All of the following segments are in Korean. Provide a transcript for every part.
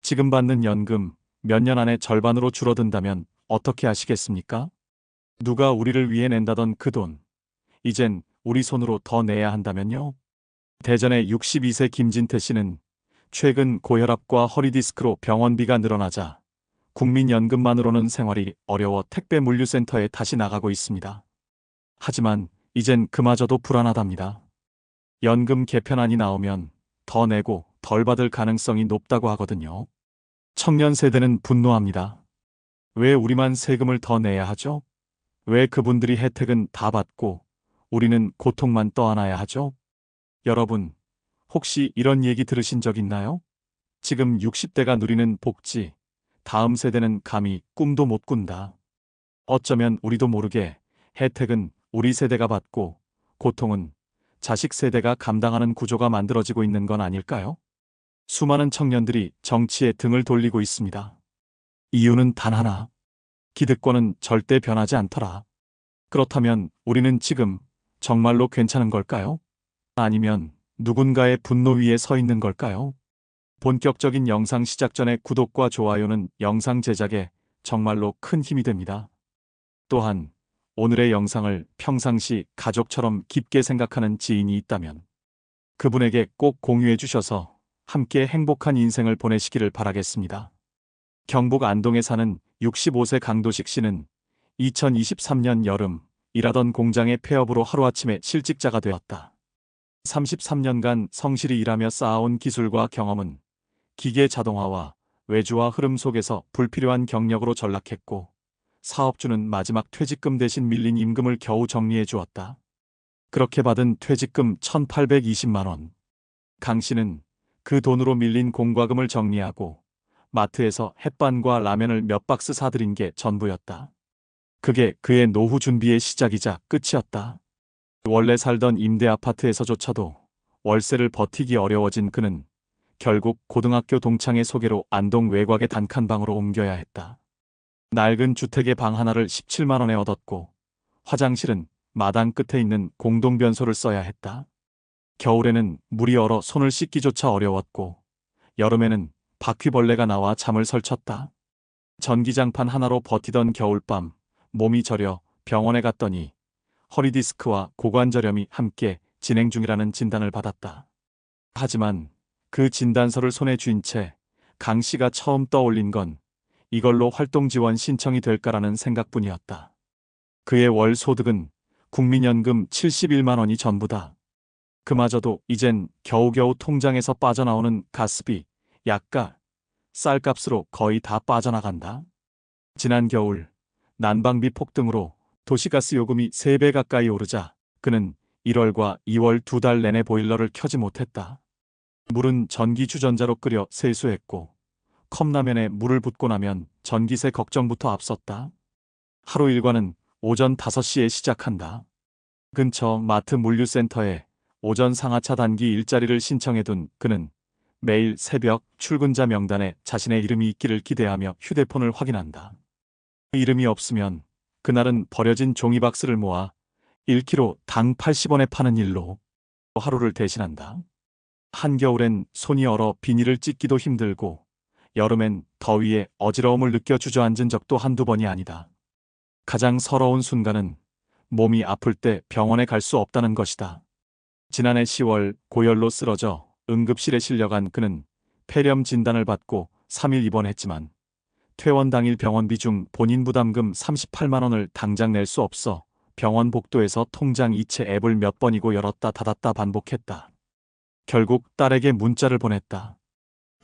지금 받는 연금 몇 년 안에 절반으로 줄어든다면 어떻게 하시겠습니까? 누가 우리를 위해 낸다던 그 돈, 이젠 우리 손으로 더 내야 한다면요? 대전의 62세 김진태 씨는 최근 고혈압과 허리디스크로 병원비가 늘어나자 국민연금만으로는 생활이 어려워 택배 물류센터에 다시 나가고 있습니다. 하지만 이젠 그마저도 불안하답니다. 연금 개편안이 나오면 더 내고 덜 받을 가능성이 높다고 하거든요. 청년 세대는 분노합니다. 왜 우리만 세금을 더 내야 하죠? 왜 그분들이 혜택은 다 받고 우리는 고통만 떠안아야 하죠? 여러분, 혹시 이런 얘기 들으신 적 있나요? 지금 60대가 누리는 복지, 다음 세대는 감히 꿈도 못 꾼다. 어쩌면 우리도 모르게 혜택은 우리 세대가 받고 고통은 자식 세대가 감당하는 구조가 만들어지고 있는 건 아닐까요? 수많은 청년들이 정치에 등을 돌리고 있습니다. 이유는 단 하나. 기득권은 절대 변하지 않더라. 그렇다면 우리는 지금 정말로 괜찮은 걸까요? 아니면 누군가의 분노 위에 서 있는 걸까요? 본격적인 영상 시작 전에 구독과 좋아요는 영상 제작에 정말로 큰 힘이 됩니다. 또한 오늘의 영상을 평상시 가족처럼 깊게 생각하는 지인이 있다면 그분에게 꼭 공유해 주셔서 함께 행복한 인생을 보내시기를 바라겠습니다. 경북 안동에 사는 65세 강도식 씨는 2023년 여름 일하던 공장의 폐업으로 하루아침에 실직자가 되었다. 33년간 성실히 일하며 쌓아온 기술과 경험은 기계 자동화와 외주화 흐름 속에서 불필요한 경력으로 전락했고 사업주는 마지막 퇴직금 대신 밀린 임금을 겨우 정리해 주었다. 그렇게 받은 퇴직금 1,820만 원. 강 씨는 그 돈으로 밀린 공과금을 정리하고 마트에서 햇반과 라면을 몇 박스 사들인 게 전부였다. 그게 그의 노후 준비의 시작이자 끝이었다. 원래 살던 임대 아파트에서조차도 월세를 버티기 어려워진 그는 결국 고등학교 동창의 소개로 안동 외곽의 단칸방으로 옮겨야 했다. 낡은 주택의 방 하나를 17만 원에 얻었고 화장실은 마당 끝에 있는 공동변소를 써야 했다. 겨울에는 물이 얼어 손을 씻기조차 어려웠고 여름에는 바퀴벌레가 나와 잠을 설쳤다. 전기장판 하나로 버티던 겨울밤 몸이 저려 병원에 갔더니 허리디스크와 고관절염이 함께 진행 중이라는 진단을 받았다. 하지만 그 진단서를 손에 쥔 채 강 씨가 처음 떠올린 건 이걸로 활동 지원 신청이 될까라는 생각뿐이었다. 그의 월 소득은 국민연금 71만 원이 전부다. 그마저도 이젠 겨우겨우 통장에서 빠져나오는 가스비, 약가, 쌀값으로 거의 다 빠져나간다. 지난 겨울 난방비 폭등으로 도시가스 요금이 3배 가까이 오르자 그는 1월과 2월 2달 내내 보일러를 켜지 못했다. 물은 전기 주전자로 끓여 세수했고 컵라면에 물을 붓고 나면 전기세 걱정부터 앞섰다. 하루 일과는 오전 5시에 시작한다. 근처 마트 물류센터에 오전 상하차 단기 일자리를 신청해둔 그는 매일 새벽 출근자 명단에 자신의 이름이 있기를 기대하며 휴대폰을 확인한다. 이름이 없으면 그날은 버려진 종이박스를 모아 1kg 당 80원에 파는 일로 하루를 대신한다. 한겨울엔 손이 얼어 비닐을 찢기도 힘들고 여름엔 더위에 어지러움을 느껴 주저앉은 적도 한두 번이 아니다. 가장 서러운 순간은 몸이 아플 때 병원에 갈 수 없다는 것이다. 지난해 10월 고열로 쓰러져 응급실에 실려간 그는 폐렴 진단을 받고 3일 입원했지만 퇴원 당일 병원비 중 본인 부담금 38만 원을 당장 낼 수 없어 병원 복도에서 통장 이체 앱을 몇 번이고 열었다 닫았다 반복했다. 결국 딸에게 문자를 보냈다.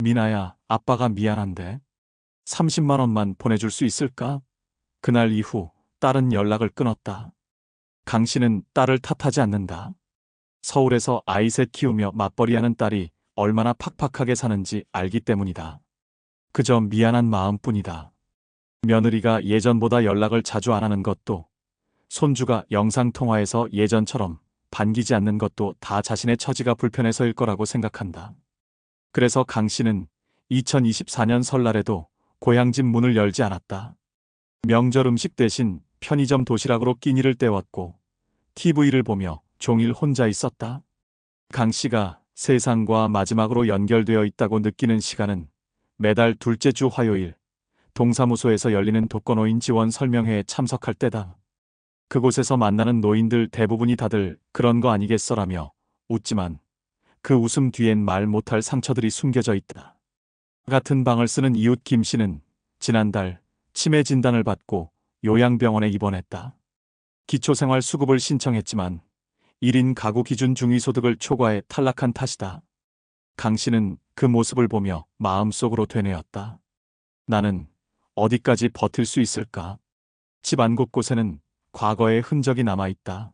미나야, 아빠가 미안한데 30만 원만 보내줄 수 있을까? 그날 이후 딸은 연락을 끊었다. 강 씨는 딸을 탓하지 않는다. 서울에서 아이 셋 키우며 맞벌이하는 딸이 얼마나 팍팍하게 사는지 알기 때문이다. 그저 미안한 마음뿐이다. 며느리가 예전보다 연락을 자주 안 하는 것도 손주가 영상통화에서 예전처럼 반기지 않는 것도 다 자신의 처지가 불편해서일 거라고 생각한다. 그래서 강 씨는 2024년 설날에도 고향집 문을 열지 않았다. 명절 음식 대신 편의점 도시락으로 끼니를 때웠고 TV를 보며 종일 혼자 있었다. 강 씨가 세상과 마지막으로 연결되어 있다고 느끼는 시간은 매달 둘째 주 화요일 동사무소에서 열리는 독거노인 지원 설명회에 참석할 때다. 그곳에서 만나는 노인들 대부분이 다들 그런 거 아니겠어라며 웃지만 그 웃음 뒤엔 말 못할 상처들이 숨겨져 있다. 같은 방을 쓰는 이웃 김 씨는 지난달 치매 진단을 받고 요양병원에 입원했다. 기초생활수급을 신청했지만 1인 가구 기준 중위소득을 초과해 탈락한 탓이다. 강 씨는 그 모습을 보며 마음속으로 되뇌었다. 나는 어디까지 버틸 수 있을까? 집안 곳곳에는 과거의 흔적이 남아있다.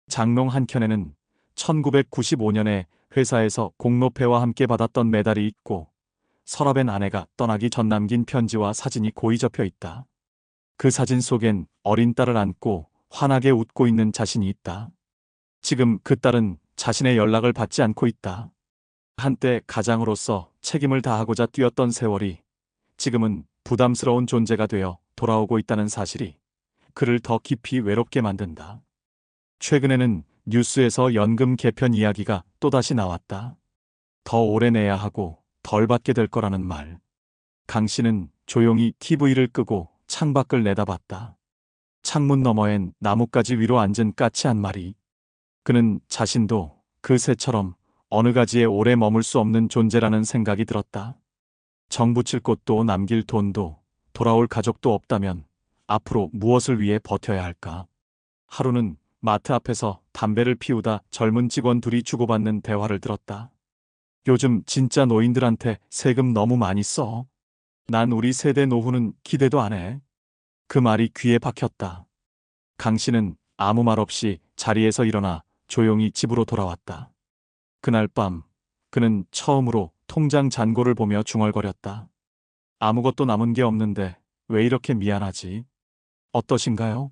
장롱 한켠에는 1995년에 회사에서 공로패와 함께 받았던 메달이 있고 서랍엔 아내가 떠나기 전 남긴 편지와 사진이 고이 접혀 있다. 그 사진 속엔 어린 딸을 안고 환하게 웃고 있는 자신이 있다. 지금 그 딸은 자신의 연락을 받지 않고 있다. 한때 가장으로서 책임을 다하고자 뛰었던 세월이 지금은 부담스러운 존재가 되어 돌아오고 있다는 사실이 그를 더 깊이 외롭게 만든다. 최근에는 뉴스에서 연금 개편 이야기가 또다시 나왔다. 더 오래 내야 하고 덜 받게 될 거라는 말. 강 씨는 조용히 TV를 끄고 창밖을 내다봤다. 창문 너머엔 나뭇가지 위로 앉은 까치 한 마리. 그는 자신도 그 새처럼 어느 가지에 오래 머물 수 없는 존재라는 생각이 들었다. 정 붙일 곳도 남길 돈도 돌아올 가족도 없다면 앞으로 무엇을 위해 버텨야 할까? 하루는 마트 앞에서 담배를 피우다 젊은 직원 둘이 주고받는 대화를 들었다. 요즘 진짜 노인들한테 세금 너무 많이 써. 난 우리 세대 노후는 기대도 안 해. 그 말이 귀에 박혔다. 강 씨는 아무 말 없이 자리에서 일어나 조용히 집으로 돌아왔다. 그날 밤 그는 처음으로 통장 잔고를 보며 중얼거렸다. 아무것도 남은 게 없는데 왜 이렇게 미안하지? 어떠신가요?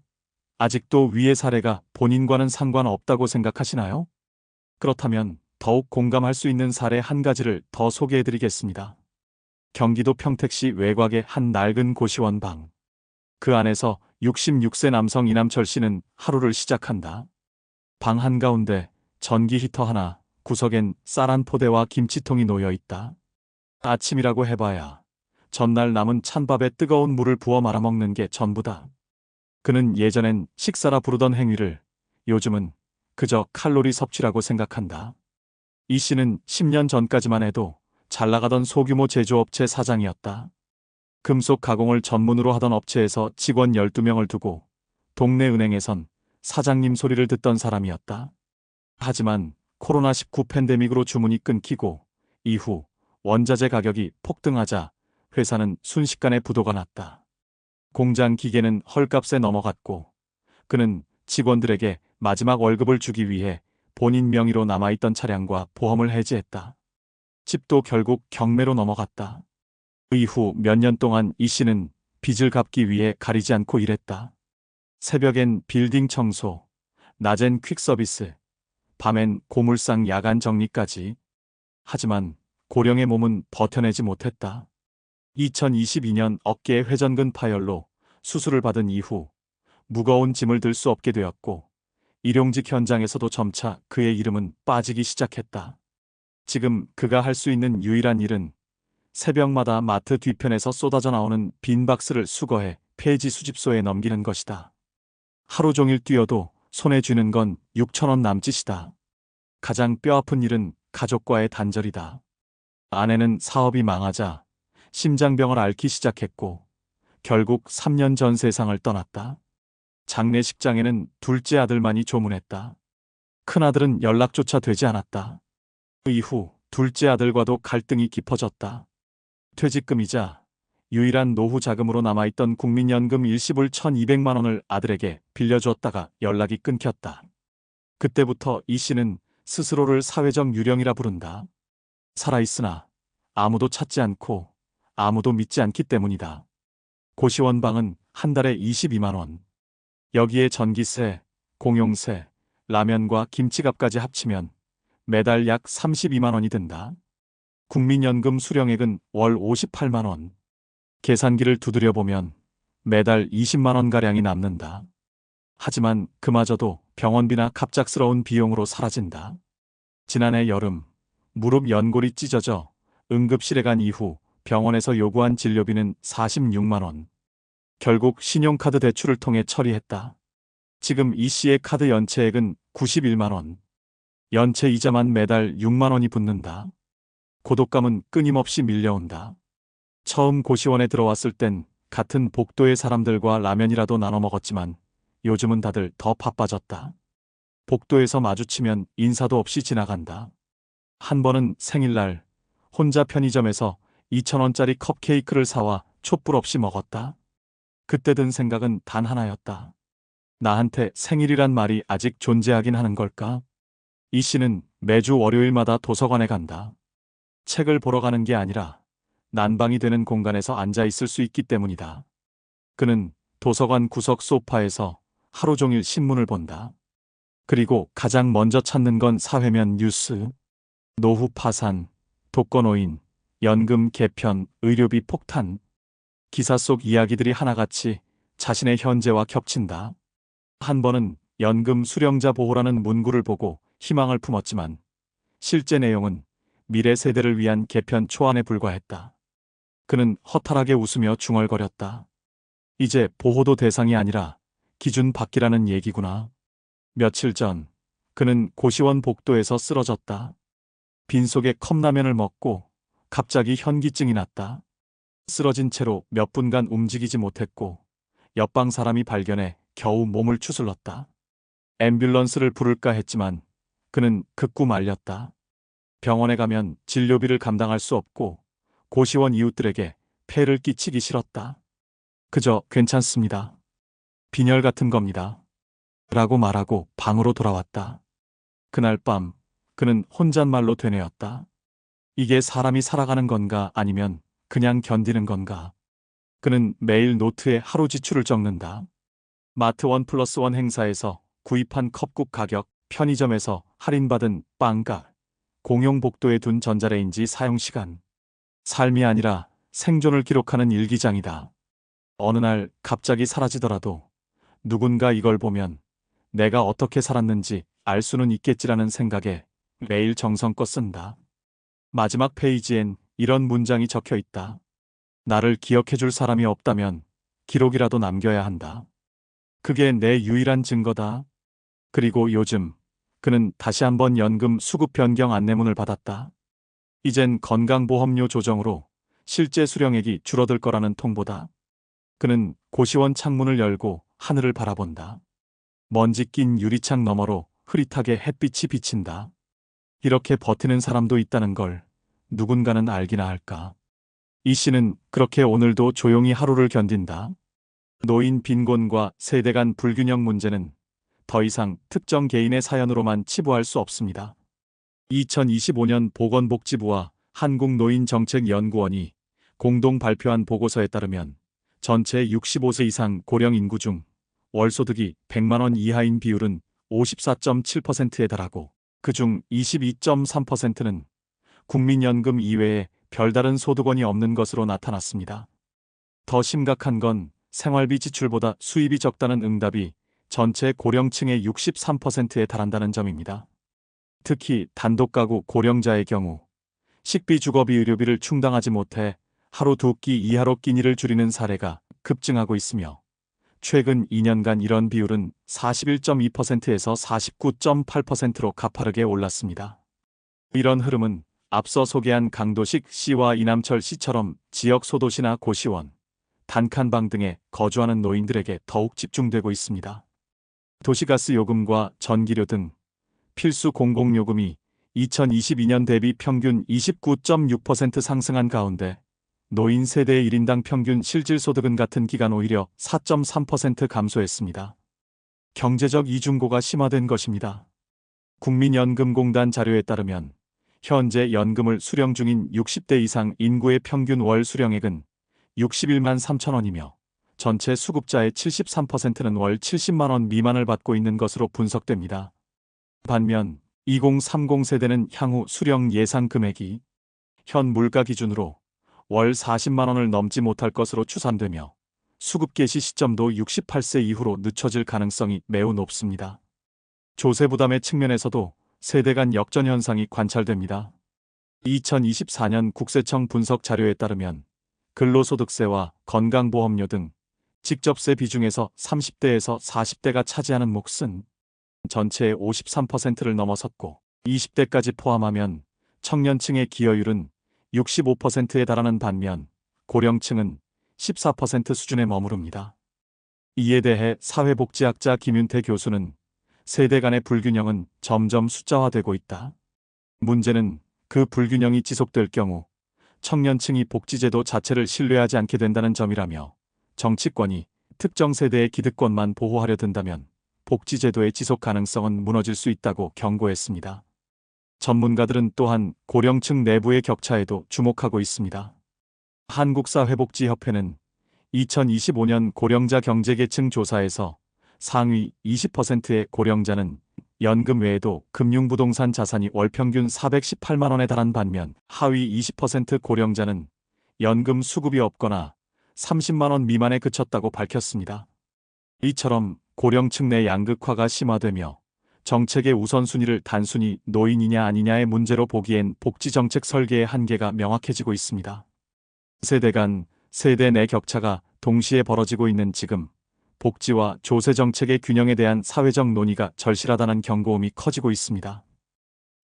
아직도 위의 사례가 본인과는 상관없다고 생각하시나요? 그렇다면 더욱 공감할 수 있는 사례 한 가지를 더 소개해드리겠습니다. 경기도 평택시 외곽의 한 낡은 고시원 방. 그 안에서 66세 남성 이남철 씨는 하루를 시작한다. 방 한가운데 전기 히터 하나, 구석엔 쌀 한 포대와 김치통이 놓여 있다. 아침이라고 해봐야 전날 남은 찬밥에 뜨거운 물을 부어 말아먹는 게 전부다. 그는 예전엔 식사라 부르던 행위를 요즘은 그저 칼로리 섭취라고 생각한다. 이 씨는 10년 전까지만 해도 잘 나가던 소규모 제조업체 사장이었다. 금속 가공을 전문으로 하던 업체에서 직원 12명을 두고 동네 은행에선 사장님 소리를 듣던 사람이었다. 하지만 코로나19 팬데믹으로 주문이 끊기고 이후 원자재 가격이 폭등하자 회사는 순식간에 부도가 났다. 공장 기계는 헐값에 넘어갔고 그는 직원들에게 마지막 월급을 주기 위해 본인 명의로 남아있던 차량과 보험을 해지했다. 집도 결국 경매로 넘어갔다. 이후 몇 년 동안 이 씨는 빚을 갚기 위해 가리지 않고 일했다. 새벽엔 빌딩 청소, 낮엔 퀵서비스, 밤엔 고물상 야간 정리까지. 하지만 고령의 몸은 버텨내지 못했다. 2022년 어깨에 회전근 파열로 수술을 받은 이후 무거운 짐을 들 수 없게 되었고 일용직 현장에서도 점차 그의 이름은 빠지기 시작했다. 지금 그가 할 수 있는 유일한 일은 새벽마다 마트 뒤편에서 쏟아져 나오는 빈 박스를 수거해 폐지 수집소에 넘기는 것이다. 하루 종일 뛰어도 손에 쥐는 건 6,000원 남짓이다. 가장 뼈아픈 일은 가족과의 단절이다. 아내는 사업이 망하자 심장병을 앓기 시작했고 결국 3년 전 세상을 떠났다. 장례식장에는 둘째 아들만이 조문했다. 큰아들은 연락조차 되지 않았다. 그 이후 둘째 아들과도 갈등이 깊어졌다. 퇴직금이자 유일한 노후 자금으로 남아있던 국민연금 일시불 1,200만 원을 아들에게 빌려주었다가 연락이 끊겼다. 그때부터 이 씨는 스스로를 사회적 유령이라 부른다. 살아있으나 아무도 찾지 않고 아무도 믿지 않기 때문이다. 고시원 방은 한 달에 22만 원. 여기에 전기세, 공용세, 라면과 김치값까지 합치면 매달 약 32만 원이 든다. 국민연금 수령액은 월 58만 원. 계산기를 두드려 보면 매달 20만 원가량이 남는다. 하지만 그마저도 병원비나 갑작스러운 비용으로 사라진다. 지난해 여름 무릎 연골이 찢어져 응급실에 간 이후 병원에서 요구한 진료비는 46만 원. 결국 신용카드 대출을 통해 처리했다. 지금 이 씨의 카드 연체액은 91만 원. 연체 이자만 매달 6만 원이 붙는다. 고독감은 끊임없이 밀려온다. 처음 고시원에 들어왔을 땐 같은 복도의 사람들과 라면이라도 나눠 먹었지만 요즘은 다들 더 바빠졌다. 복도에서 마주치면 인사도 없이 지나간다. 한 번은 생일날 혼자 편의점에서 2,000원짜리 컵케이크를 사와 촛불 없이 먹었다. 그때 든 생각은 단 하나였다. 나한테 생일이란 말이 아직 존재하긴 하는 걸까? 이 씨는 매주 월요일마다 도서관에 간다. 책을 보러 가는 게 아니라 난방이 되는 공간에서 앉아 있을 수 있기 때문이다. 그는 도서관 구석 소파에서 하루 종일 신문을 본다. 그리고 가장 먼저 찾는 건 사회면 뉴스. 노후 파산, 독거노인, 연금 개편, 의료비 폭탄. 기사 속 이야기들이 하나같이 자신의 현재와 겹친다. 한 번은 연금 수령자 보호라는 문구를 보고 희망을 품었지만 실제 내용은 미래 세대를 위한 개편 초안에 불과했다. 그는 허탈하게 웃으며 중얼거렸다. 이제 보호도 대상이 아니라 기준 밖이라는 얘기구나. 며칠 전 그는 고시원 복도에서 쓰러졌다. 빈속에 컵라면을 먹고 갑자기 현기증이 났다. 쓰러진 채로 몇 분간 움직이지 못했고 옆방 사람이 발견해 겨우 몸을 추슬렀다. 앰뷸런스를 부를까 했지만 그는 극구 말렸다. 병원에 가면 진료비를 감당할 수 없고 고시원 이웃들에게 폐를 끼치기 싫었다. 그저 괜찮습니다. 빈혈 같은 겁니다. 라고 말하고 방으로 돌아왔다. 그날 밤 그는 혼잣말로 되뇌었다. 이게 사람이 살아가는 건가 아니면 그냥 견디는 건가. 그는 매일 노트에 하루 지출을 적는다. 마트 1+1 행사에서 구입한 컵국 가격, 편의점에서 할인받은 빵가, 공용 복도에 둔 전자레인지 사용 시간. 삶이 아니라 생존을 기록하는 일기장이다. 어느 날 갑자기 사라지더라도 누군가 이걸 보면 내가 어떻게 살았는지 알 수는 있겠지라는 생각에 매일 정성껏 쓴다. 마지막 페이지엔 이런 문장이 적혀 있다. 나를 기억해줄 사람이 없다면 기록이라도 남겨야 한다. 그게 내 유일한 증거다. 그리고 요즘 그는 다시 한번 연금 수급 변경 안내문을 받았다. 이젠 건강보험료 조정으로 실제 수령액이 줄어들 거라는 통보다. 그는 고시원 창문을 열고 하늘을 바라본다. 먼지 낀 유리창 너머로 흐릿하게 햇빛이 비친다. 이렇게 버티는 사람도 있다는 걸 누군가는 알기나 할까. 이 씨는 그렇게 오늘도 조용히 하루를 견딘다. 노인 빈곤과 세대 간 불균형 문제는 더 이상 특정 개인의 사연으로만 치부할 수 없습니다. 2025년 보건복지부와 한국노인정책연구원이 공동 발표한 보고서에 따르면 전체 65세 이상 고령 인구 중 월소득이 100만 원 이하인 비율은 54.7%에 달하고 그중 22.3%는 국민연금 이외에 별다른 소득원이 없는 것으로 나타났습니다. 더 심각한 건 생활비 지출보다 수입이 적다는 응답이 전체 고령층의 63%에 달한다는 점입니다. 특히 단독가구 고령자의 경우 식비, 주거비, 의료비를 충당하지 못해 하루 2끼 이하로 끼니를 줄이는 사례가 급증하고 있으며 최근 2년간 이런 비율은 41.2%에서 49.8%로 가파르게 올랐습니다. 이런 흐름은 앞서 소개한 강도식 씨와 이남철 씨처럼 지역 소도시나 고시원, 단칸방 등에 거주하는 노인들에게 더욱 집중되고 있습니다. 도시가스 요금과 전기료 등 필수 공공요금이 2022년 대비 평균 29.6% 상승한 가운데 노인 세대의 1인당 평균 실질소득은 같은 기간 오히려 4.3% 감소했습니다. 경제적 이중고가 심화된 것입니다. 국민연금공단 자료에 따르면 현재 연금을 수령 중인 60대 이상 인구의 평균 월 수령액은 61만 3천 원이며 전체 수급자의 73%는 월 70만 원 미만을 받고 있는 것으로 분석됩니다. 반면 2030 세대는 향후 수령 예상 금액이 현 물가 기준으로 월 40만 원을 넘지 못할 것으로 추산되며 수급 개시 시점도 68세 이후로 늦춰질 가능성이 매우 높습니다. 조세 부담의 측면에서도 세대 간 역전 현상이 관찰됩니다. 2024년 국세청 분석 자료에 따르면 근로소득세와 건강보험료 등 직접세 비중에서 30대에서 40대가 차지하는 몫은 전체의 53%를 넘어섰고 20대까지 포함하면 청년층의 기여율은 65%에 달하는 반면 고령층은 14% 수준에 머무릅니다. 이에 대해 사회복지학자 김윤태 교수는 세대 간의 불균형은 점점 숫자화되고 있다. 문제는 그 불균형이 지속될 경우 청년층이 복지제도 자체를 신뢰하지 않게 된다는 점이라며 정치권이 특정 세대의 기득권만 보호하려 든다면 복지제도의 지속 가능성은 무너질 수 있다고 경고했습니다. 전문가들은 또한 고령층 내부의 격차에도 주목하고 있습니다. 한국사회복지협회는 2025년 고령자 경제계층 조사에서 상위 20%의 고령자는 연금 외에도 금융부동산 자산이 월 평균 418만 원에 달한 반면 하위 20% 고령자는 연금 수급이 없거나 30만 원 미만에 그쳤다고 밝혔습니다. 이처럼 고령층 내 양극화가 심화되며 정책의 우선순위를 단순히 노인이냐 아니냐의 문제로 보기엔 복지정책 설계의 한계가 명확해지고 있습니다. 세대 간, 세대 내 격차가 동시에 벌어지고 있는 지금 복지와 조세 정책의 균형에 대한 사회적 논의가 절실하다는 경고음이 커지고 있습니다.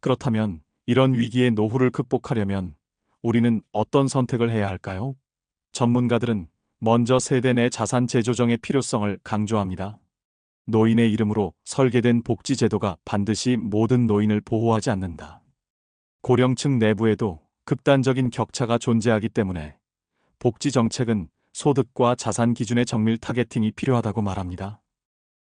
그렇다면 이런 위기의 노후를 극복하려면 우리는 어떤 선택을 해야 할까요? 전문가들은 먼저 세대 내 자산 재조정의 필요성을 강조합니다. 노인의 이름으로 설계된 복지제도가 반드시 모든 노인을 보호하지 않는다. 고령층 내부에도 극단적인 격차가 존재하기 때문에 복지 정책은 소득과 자산 기준의 정밀 타겟팅이 필요하다고 말합니다.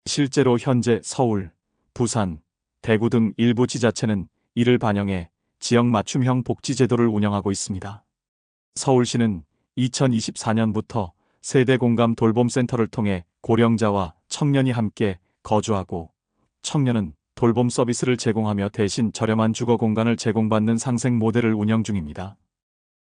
실제로 현재 서울, 부산, 대구 등 일부 지자체는 이를 반영해 지역 맞춤형 복지제도를 운영하고 있습니다. 서울시는 2024년부터 세대 공감 돌봄센터를 통해 고령자와 청년이 함께 거주하고 청년은 돌봄 서비스를 제공하며 대신 저렴한 주거 공간을 제공받는 상생 모델을 운영 중입니다.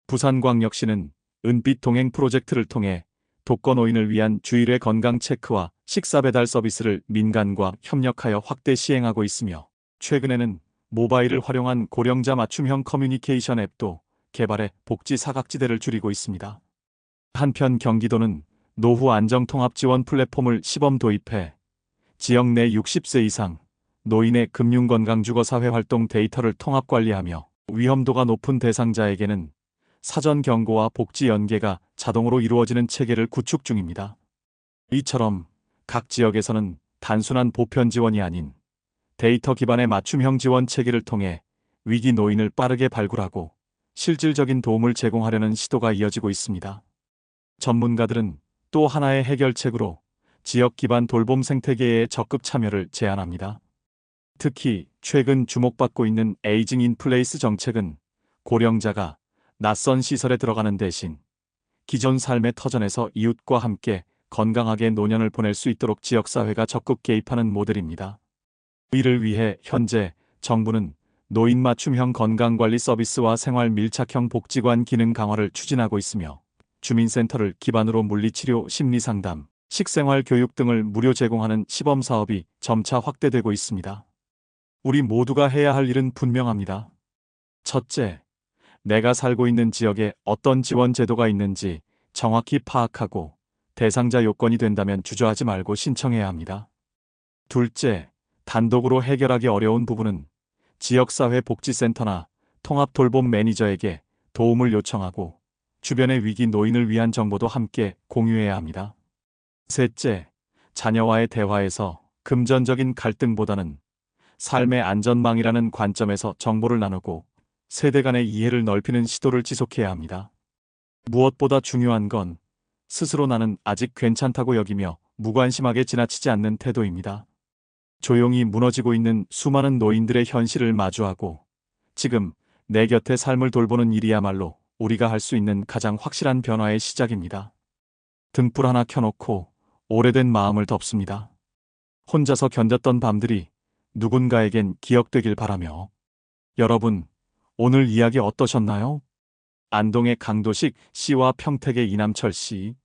부산광역시는 은빛 동행 프로젝트를 통해 독거노인을 위한 주일의 건강 체크와 식사 배달 서비스를 민간과 협력하여 확대 시행하고 있으며 최근에는 모바일을 활용한 고령자 맞춤형 커뮤니케이션 앱도 개발해 복지 사각지대를 줄이고 있습니다. 한편 경기도는 노후 안정 통합 지원 플랫폼을 시범 도입해 지역 내 60세 이상 노인의 금융건강주거사회 활동 데이터를 통합 관리하며 위험도가 높은 대상자에게는 사전 경고와 복지 연계가 자동으로 이루어지는 체계를 구축 중입니다. 이처럼 각 지역에서는 단순한 보편 지원이 아닌 데이터 기반의 맞춤형 지원 체계를 통해 위기 노인을 빠르게 발굴하고 실질적인 도움을 제공하려는 시도가 이어지고 있습니다. 전문가들은 또 하나의 해결책으로 지역 기반 돌봄 생태계의 적극 참여를 제안합니다. 특히 최근 주목받고 있는 에이징 인 플레이스 정책은 고령자가 낯선 시설에 들어가는 대신 기존 삶의 터전에서 이웃과 함께 건강하게 노년을 보낼 수 있도록 지역사회가 적극 개입하는 모델입니다. 이를 위해 현재 정부는 노인 맞춤형 건강관리 서비스와 생활 밀착형 복지관 기능 강화를 추진하고 있으며 주민센터를 기반으로 물리치료, 심리상담, 식생활 교육 등을 무료 제공하는 시범사업이 점차 확대되고 있습니다. 우리 모두가 해야 할 일은 분명합니다. 첫째, 내가 살고 있는 지역에 어떤 지원 제도가 있는지 정확히 파악하고 대상자 요건이 된다면 주저하지 말고 신청해야 합니다. 둘째, 단독으로 해결하기 어려운 부분은 지역사회 복지센터나 통합돌봄 매니저에게 도움을 요청하고 주변의 위기 노인을 위한 정보도 함께 공유해야 합니다. 셋째, 자녀와의 대화에서 금전적인 갈등보다는 삶의 안전망이라는 관점에서 정보를 나누고 세대 간의 이해를 넓히는 시도를 지속해야 합니다. 무엇보다 중요한 건 스스로 나는 아직 괜찮다고 여기며 무관심하게 지나치지 않는 태도입니다. 조용히 무너지고 있는 수많은 노인들의 현실을 마주하고 지금 내 곁에 삶을 돌보는 일이야말로 우리가 할 수 있는 가장 확실한 변화의 시작입니다. 등불 하나 켜놓고 오래된 마음을 덮습니다. 혼자서 견뎠던 밤들이 누군가에겐 기억되길 바라며. 여러분, 오늘 이야기 어떠셨나요? 안동의 강도식 씨와 평택의 이남철 씨.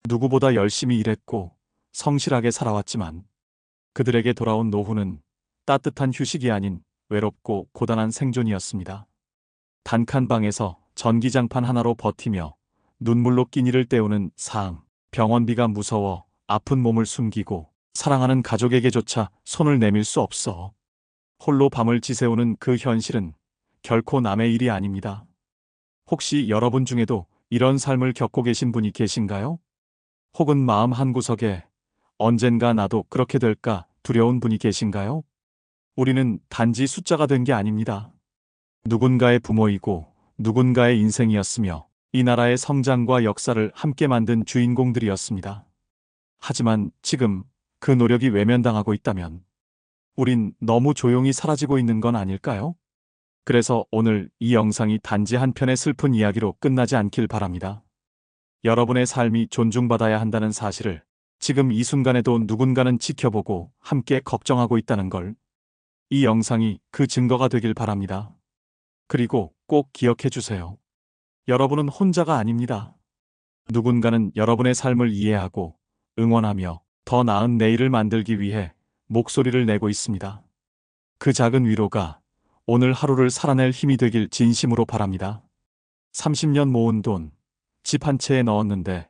누구보다 열심히 일했고 성실하게 살아왔지만 그들에게 돌아온 노후는 따뜻한 휴식이 아닌 외롭고 고단한 생존이었습니다. 단칸방에서 전기장판 하나로 버티며 눈물로 끼니를 때우는 삶. 병원비가 무서워 아픈 몸을 숨기고 사랑하는 가족에게조차 손을 내밀 수 없어. 홀로 밤을 지새우는 그 현실은 결코 남의 일이 아닙니다. 혹시 여러분 중에도 이런 삶을 겪고 계신 분이 계신가요? 혹은 마음 한구석에 언젠가 나도 그렇게 될까 두려운 분이 계신가요? 우리는 단지 숫자가 된 게 아닙니다. 누군가의 부모이고 누군가의 인생이었으며 이 나라의 성장과 역사를 함께 만든 주인공들이었습니다. 하지만 지금 그 노력이 외면당하고 있다면 우린 너무 조용히 사라지고 있는 건 아닐까요? 그래서 오늘 이 영상이 단지 한 편의 슬픈 이야기로 끝나지 않길 바랍니다. 여러분의 삶이 존중받아야 한다는 사실을 지금 이 순간에도 누군가는 지켜보고 함께 걱정하고 있다는 걸, 이 영상이 그 증거가 되길 바랍니다. 그리고 꼭 기억해 주세요. 여러분은 혼자가 아닙니다. 누군가는 여러분의 삶을 이해하고 응원하며 더 나은 내일을 만들기 위해 목소리를 내고 있습니다. 그 작은 위로가 오늘 하루를 살아낼 힘이 되길 진심으로 바랍니다. 30년 모은 돈, 집 한 채에 넣었는데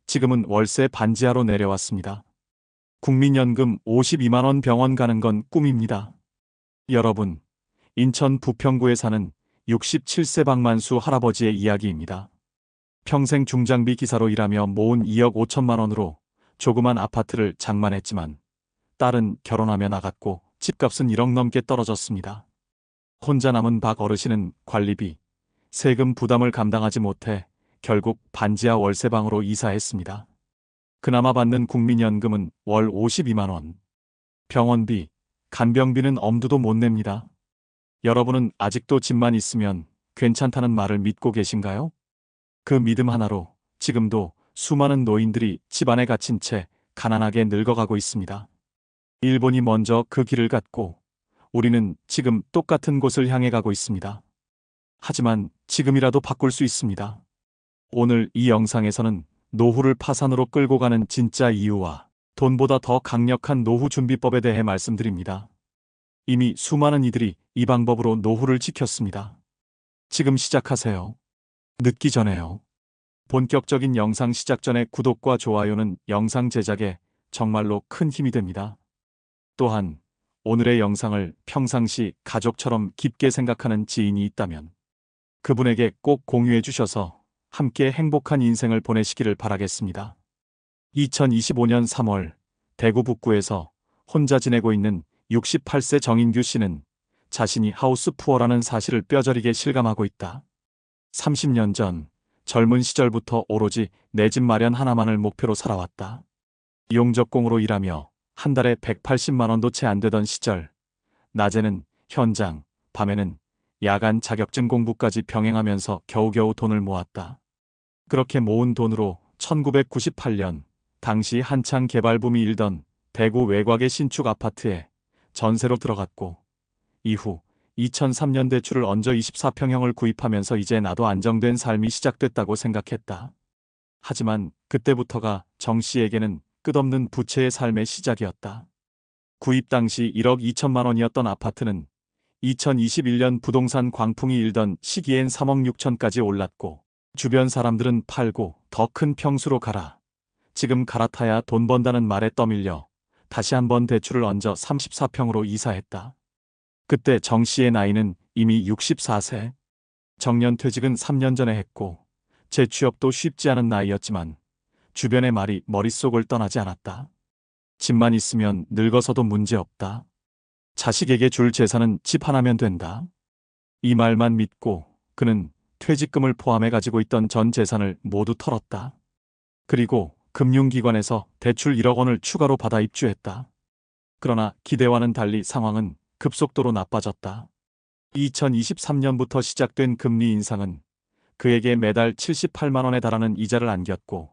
지금은 월세 반지하로 내려왔습니다. 국민연금 52만 원 병원 가는 건 꿈입니다. 여러분, 인천 부평구에 사는 67세 박만수 할아버지의 이야기입니다. 평생 중장비 기사로 일하며 모은 2억 5천만 원으로 조그만 아파트를 장만했지만 딸은 결혼하며 나갔고 집값은 1억 넘게 떨어졌습니다. 혼자 남은 박 어르신은 관리비, 세금 부담을 감당하지 못해 결국 반지하 월세방으로 이사했습니다. 그나마 받는 국민연금은 월 52만 원. 병원비, 간병비는 엄두도 못 냅니다. 여러분은 아직도 집만 있으면 괜찮다는 말을 믿고 계신가요? 그 믿음 하나로 지금도 수많은 노인들이 집안에 갇힌 채 가난하게 늙어가고 있습니다. 일본이 먼저 그 길을 갔고 우리는 지금 똑같은 곳을 향해 가고 있습니다. 하지만 지금이라도 바꿀 수 있습니다. 오늘 이 영상에서는 노후를 파산으로 끌고 가는 진짜 이유와 돈보다 더 강력한 노후 준비법에 대해 말씀드립니다. 이미 수많은 이들이 이 방법으로 노후를 지켰습니다. 지금 시작하세요. 늦기 전에요. 본격적인 영상 시작 전에 구독과 좋아요는 영상 제작에 정말로 큰 힘이 됩니다. 또한 오늘의 영상을 평상시 가족처럼 깊게 생각하는 지인이 있다면 그분에게 꼭 공유해 주셔서 함께 행복한 인생을 보내시기를 바라겠습니다. 2025년 3월 대구 북구에서 혼자 지내고 있는 68세 정인규 씨는 자신이 하우스푸어라는 사실을 뼈저리게 실감하고 있다. 30년 전 젊은 시절부터 오로지 내 집 마련 하나만을 목표로 살아왔다. 용접공으로 일하며 한 달에 180만 원도 채 안 되던 시절, 낮에는 현장, 밤에는 야간 자격증 공부까지 병행하면서 겨우겨우 돈을 모았다. 그렇게 모은 돈으로 1998년 당시 한창 개발 붐이 일던 대구 외곽의 신축 아파트에 전세로 들어갔고 이후 2003년 대출을 얹어 24평형을 구입하면서 이제 나도 안정된 삶이 시작됐다고 생각했다. 하지만 그때부터가 정 씨에게는 끝없는 부채의 삶의 시작이었다. 구입 당시 1억 2천만 원이었던 아파트는 2021년 부동산 광풍이 일던 시기엔 3억 6천까지 올랐고 주변 사람들은 팔고 더 큰 평수로 가라. 지금 갈아타야 돈 번다는 말에 떠밀려 다시 한번 대출을 얹어 34평으로 이사했다. 그때 정 씨의 나이는 이미 64세. 정년퇴직은 3년 전에 했고 재취업도 쉽지 않은 나이였지만 주변의 말이 머릿속을 떠나지 않았다. 집만 있으면 늙어서도 문제없다. 자식에게 줄 재산은 집 하나면 된다. 이 말만 믿고 그는 퇴직금을 포함해 가지고 있던 전 재산을 모두 털었다. 그리고 금융기관에서 대출 1억 원을 추가로 받아 입주했다. 그러나 기대와는 달리 상황은 급속도로 나빠졌다. 2023년부터 시작된 금리 인상은 그에게 매달 78만 원에 달하는 이자를 안겼고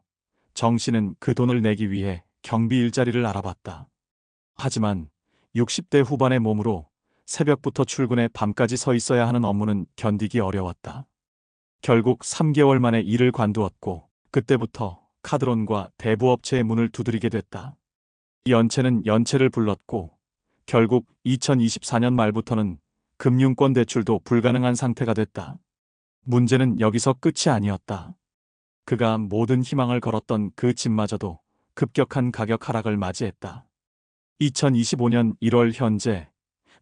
정 씨는 그 돈을 내기 위해 경비 일자리를 알아봤다. 하지만 60대 후반의 몸으로 새벽부터 출근해 밤까지 서 있어야 하는 업무는 견디기 어려웠다. 결국 3개월 만에 일을 관두었고 그때부터 카드론과 대부업체의 문을 두드리게 됐다. 연체는 연체를 불렀고 결국 2024년 말부터는 금융권 대출도 불가능한 상태가 됐다. 문제는 여기서 끝이 아니었다. 그가 모든 희망을 걸었던 그 집마저도 급격한 가격 하락을 맞이했다. 2025년 1월 현재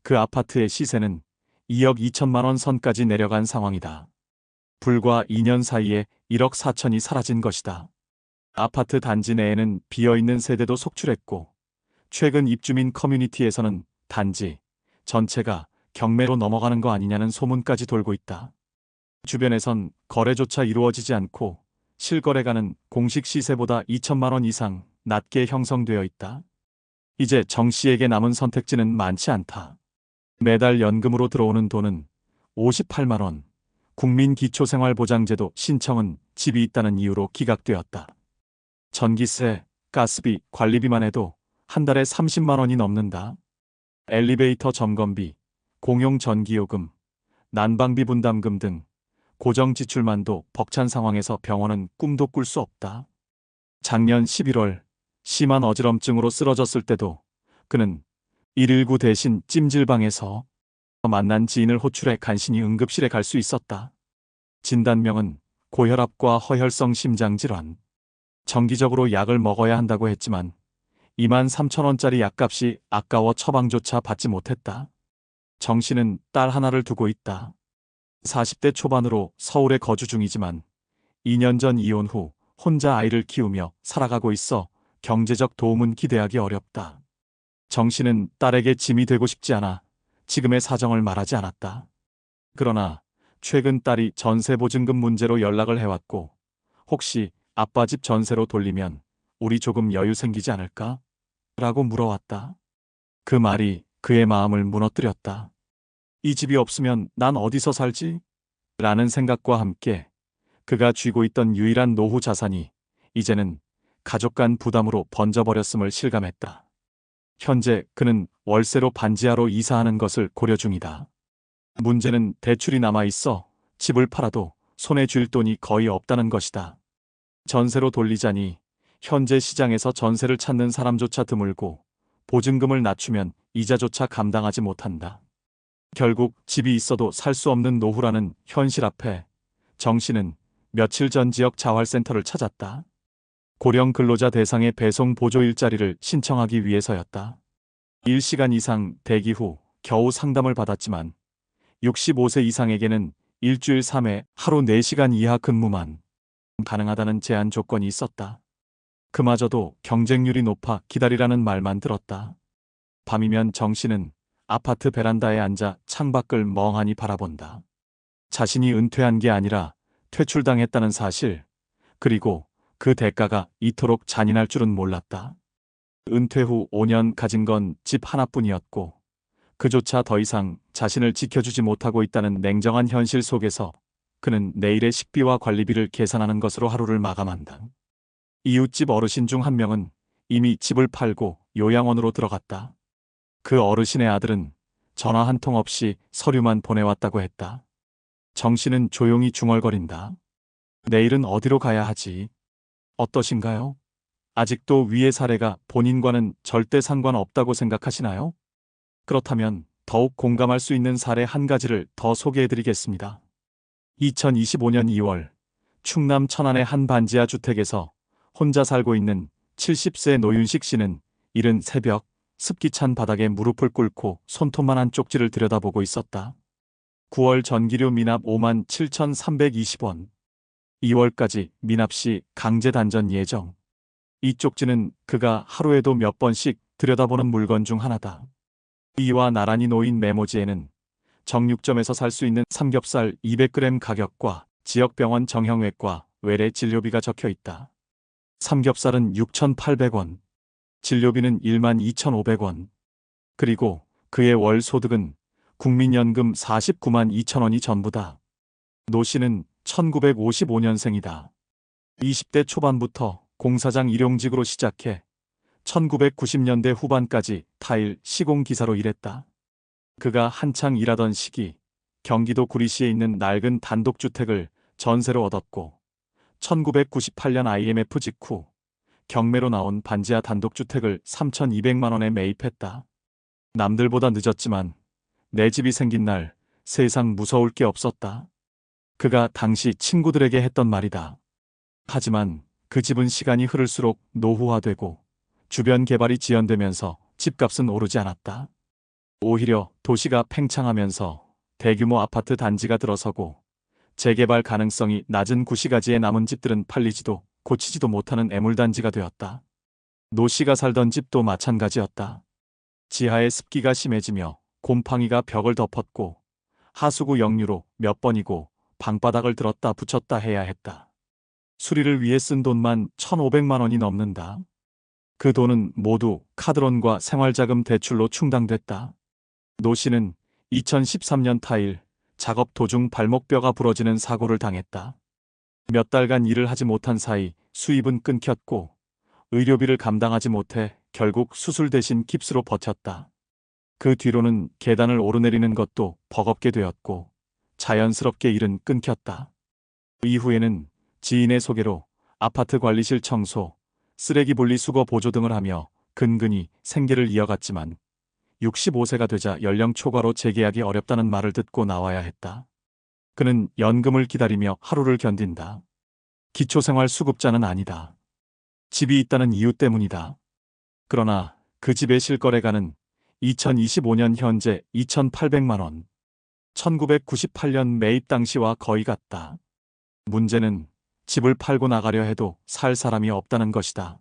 그 아파트의 시세는 2억 2천만 원 선까지 내려간 상황이다. 불과 2년 사이에 1억 4천이 사라진 것이다. 아파트 단지 내에는 비어있는 세대도 속출했고, 최근 입주민 커뮤니티에서는 단지 전체가 경매로 넘어가는 거 아니냐는 소문까지 돌고 있다. 주변에선 거래조차 이루어지지 않고 실거래가는 공식 시세보다 2천만 원 이상 낮게 형성되어 있다. 이제 정 씨에게 남은 선택지는 많지 않다. 매달 연금으로 들어오는 돈은 58만 원, 국민기초생활보장제도 신청은 집이 있다는 이유로 기각되었다. 전기세, 가스비, 관리비만 해도 한 달에 30만 원이 넘는다. 엘리베이터 점검비, 공용 전기요금, 난방비 분담금 등 고정 지출만도 벅찬 상황에서 병원은 꿈도 꿀 수 없다. 작년 11월 심한 어지럼증으로 쓰러졌을 때도 그는 119 대신 찜질방에서 만난 지인을 호출해 간신히 응급실에 갈 수 있었다. 진단명은 고혈압과 허혈성 심장질환. 정기적으로 약을 먹어야 한다고 했지만 2만 3천 원짜리 약값이 아까워 처방조차 받지 못했다. 정 씨는 딸 하나를 두고 있다. 40대 초반으로 서울에 거주 중이지만 2년 전 이혼 후 혼자 아이를 키우며 살아가고 있어 경제적 도움은 기대하기 어렵다. 정 씨는 딸에게 짐이 되고 싶지 않아 지금의 사정을 말하지 않았다. 그러나 최근 딸이 전세보증금 문제로 연락을 해왔고, 혹시 아빠 집 전세로 돌리면 우리 조금 여유 생기지 않을까? 라고 물어왔다. 그 말이 그의 마음을 무너뜨렸다. 이 집이 없으면 난 어디서 살지? 라는 생각과 함께 그가 쥐고 있던 유일한 노후 자산이 이제는 가족 간 부담으로 번져버렸음을 실감했다. 현재 그는 월세로 반지하로 이사하는 것을 고려 중이다. 문제는 대출이 남아있어 집을 팔아도 손에 쥘 돈이 거의 없다는 것이다. 전세로 돌리자니 현재 시장에서 전세를 찾는 사람조차 드물고 보증금을 낮추면 이자조차 감당하지 못한다. 결국 집이 있어도 살 수 없는 노후라는 현실 앞에 정 씨는 며칠 전 지역 자활센터를 찾았다. 고령 근로자 대상의 배송 보조 일자리를 신청하기 위해서였다. 1시간 이상 대기 후 겨우 상담을 받았지만 65세 이상에게는 일주일 3회 하루 4시간 이하 근무만 가능하다는 제한 조건이 있었다. 그마저도 경쟁률이 높아 기다리라는 말만 들었다. 밤이면 정 씨는 아파트 베란다에 앉아 창밖을 멍하니 바라본다. 자신이 은퇴한 게 아니라 퇴출당했다는 사실, 그리고 그 대가가 이토록 잔인할 줄은 몰랐다. 은퇴 후 5년 가진 건 집 하나뿐이었고 그조차 더 이상 자신을 지켜주지 못하고 있다는 냉정한 현실 속에서 그는 내일의 식비와 관리비를 계산하는 것으로 하루를 마감한다. 이웃집 어르신 중 한 명은 이미 집을 팔고 요양원으로 들어갔다. 그 어르신의 아들은 전화 한 통 없이 서류만 보내왔다고 했다. 정 씨는 조용히 중얼거린다. 내일은 어디로 가야 하지? 어떠신가요? 아직도 위의 사례가 본인과는 절대 상관없다고 생각하시나요? 그렇다면 더욱 공감할 수 있는 사례 한 가지를 더 소개해드리겠습니다. 2025년 2월 충남 천안의 한 반지하 주택에서 혼자 살고 있는 70세 노윤식 씨는 이른 새벽 습기 찬 바닥에 무릎을 꿇고 손톱만한 쪽지를 들여다보고 있었다. 9월 전기료 미납 5만 7,320원. 2월까지 미납 시 강제 단전 예정. 이 쪽지는 그가 하루에도 몇 번씩 들여다보는 물건 중 하나다. 이와 나란히 놓인 메모지에는 정육점에서 살 수 있는 삼겹살 200g 가격과 지역병원 정형외과 외래 진료비가 적혀 있다. 삼겹살은 6,800원, 진료비는 12,500원. 그리고 그의 월 소득은 국민연금 49만 2천 원이 전부다. 노 씨는 1955년생이다. 20대 초반부터 공사장 일용직으로 시작해 1990년대 후반까지 타일 시공기사로 일했다. 그가 한창 일하던 시기 경기도 구리시에 있는 낡은 단독주택을 전세로 얻었고 1998년 IMF 직후 경매로 나온 반지하 단독주택을 3,200만 원에 매입했다. 남들보다 늦었지만 내 집이 생긴 날 세상 무서울 게 없었다. 그가 당시 친구들에게 했던 말이다. 하지만 그 집은 시간이 흐를수록 노후화되고 주변 개발이 지연되면서 집값은 오르지 않았다. 오히려 도시가 팽창하면서 대규모 아파트 단지가 들어서고 재개발 가능성이 낮은 구시가지에 남은 집들은 팔리지도 고치지도 못하는 애물단지가 되었다. 노 씨가 살던 집도 마찬가지였다. 지하의 습기가 심해지며 곰팡이가 벽을 덮었고 하수구 역류로 몇 번이고 방바닥을 들었다 붙였다 해야 했다. 수리를 위해 쓴 돈만 1,500만 원이 넘는다. 그 돈은 모두 카드론과 생활자금 대출로 충당됐다. 노 씨는 2013년 타일 작업 도중 발목뼈가 부러지는 사고를 당했다. 몇 달간 일을 하지 못한 사이 수입은 끊겼고 의료비를 감당하지 못해 결국 수술 대신 깁스로 버텼다. 그 뒤로는 계단을 오르내리는 것도 버겁게 되었고 자연스럽게 일은 끊겼다. 이후에는 지인의 소개로 아파트 관리실 청소, 쓰레기 분리수거 보조 등을 하며 근근히 생계를 이어갔지만 65세가 되자 연령 초과로 재계약이 어렵다는 말을 듣고 나와야 했다. 그는 연금을 기다리며 하루를 견딘다. 기초생활 수급자는 아니다. 집이 있다는 이유 때문이다. 그러나 그 집의 실거래가는 2025년 현재 2,800만 원. 1998년 매입 당시와 거의 같다. 문제는 집을 팔고 나가려 해도 살 사람이 없다는 것이다.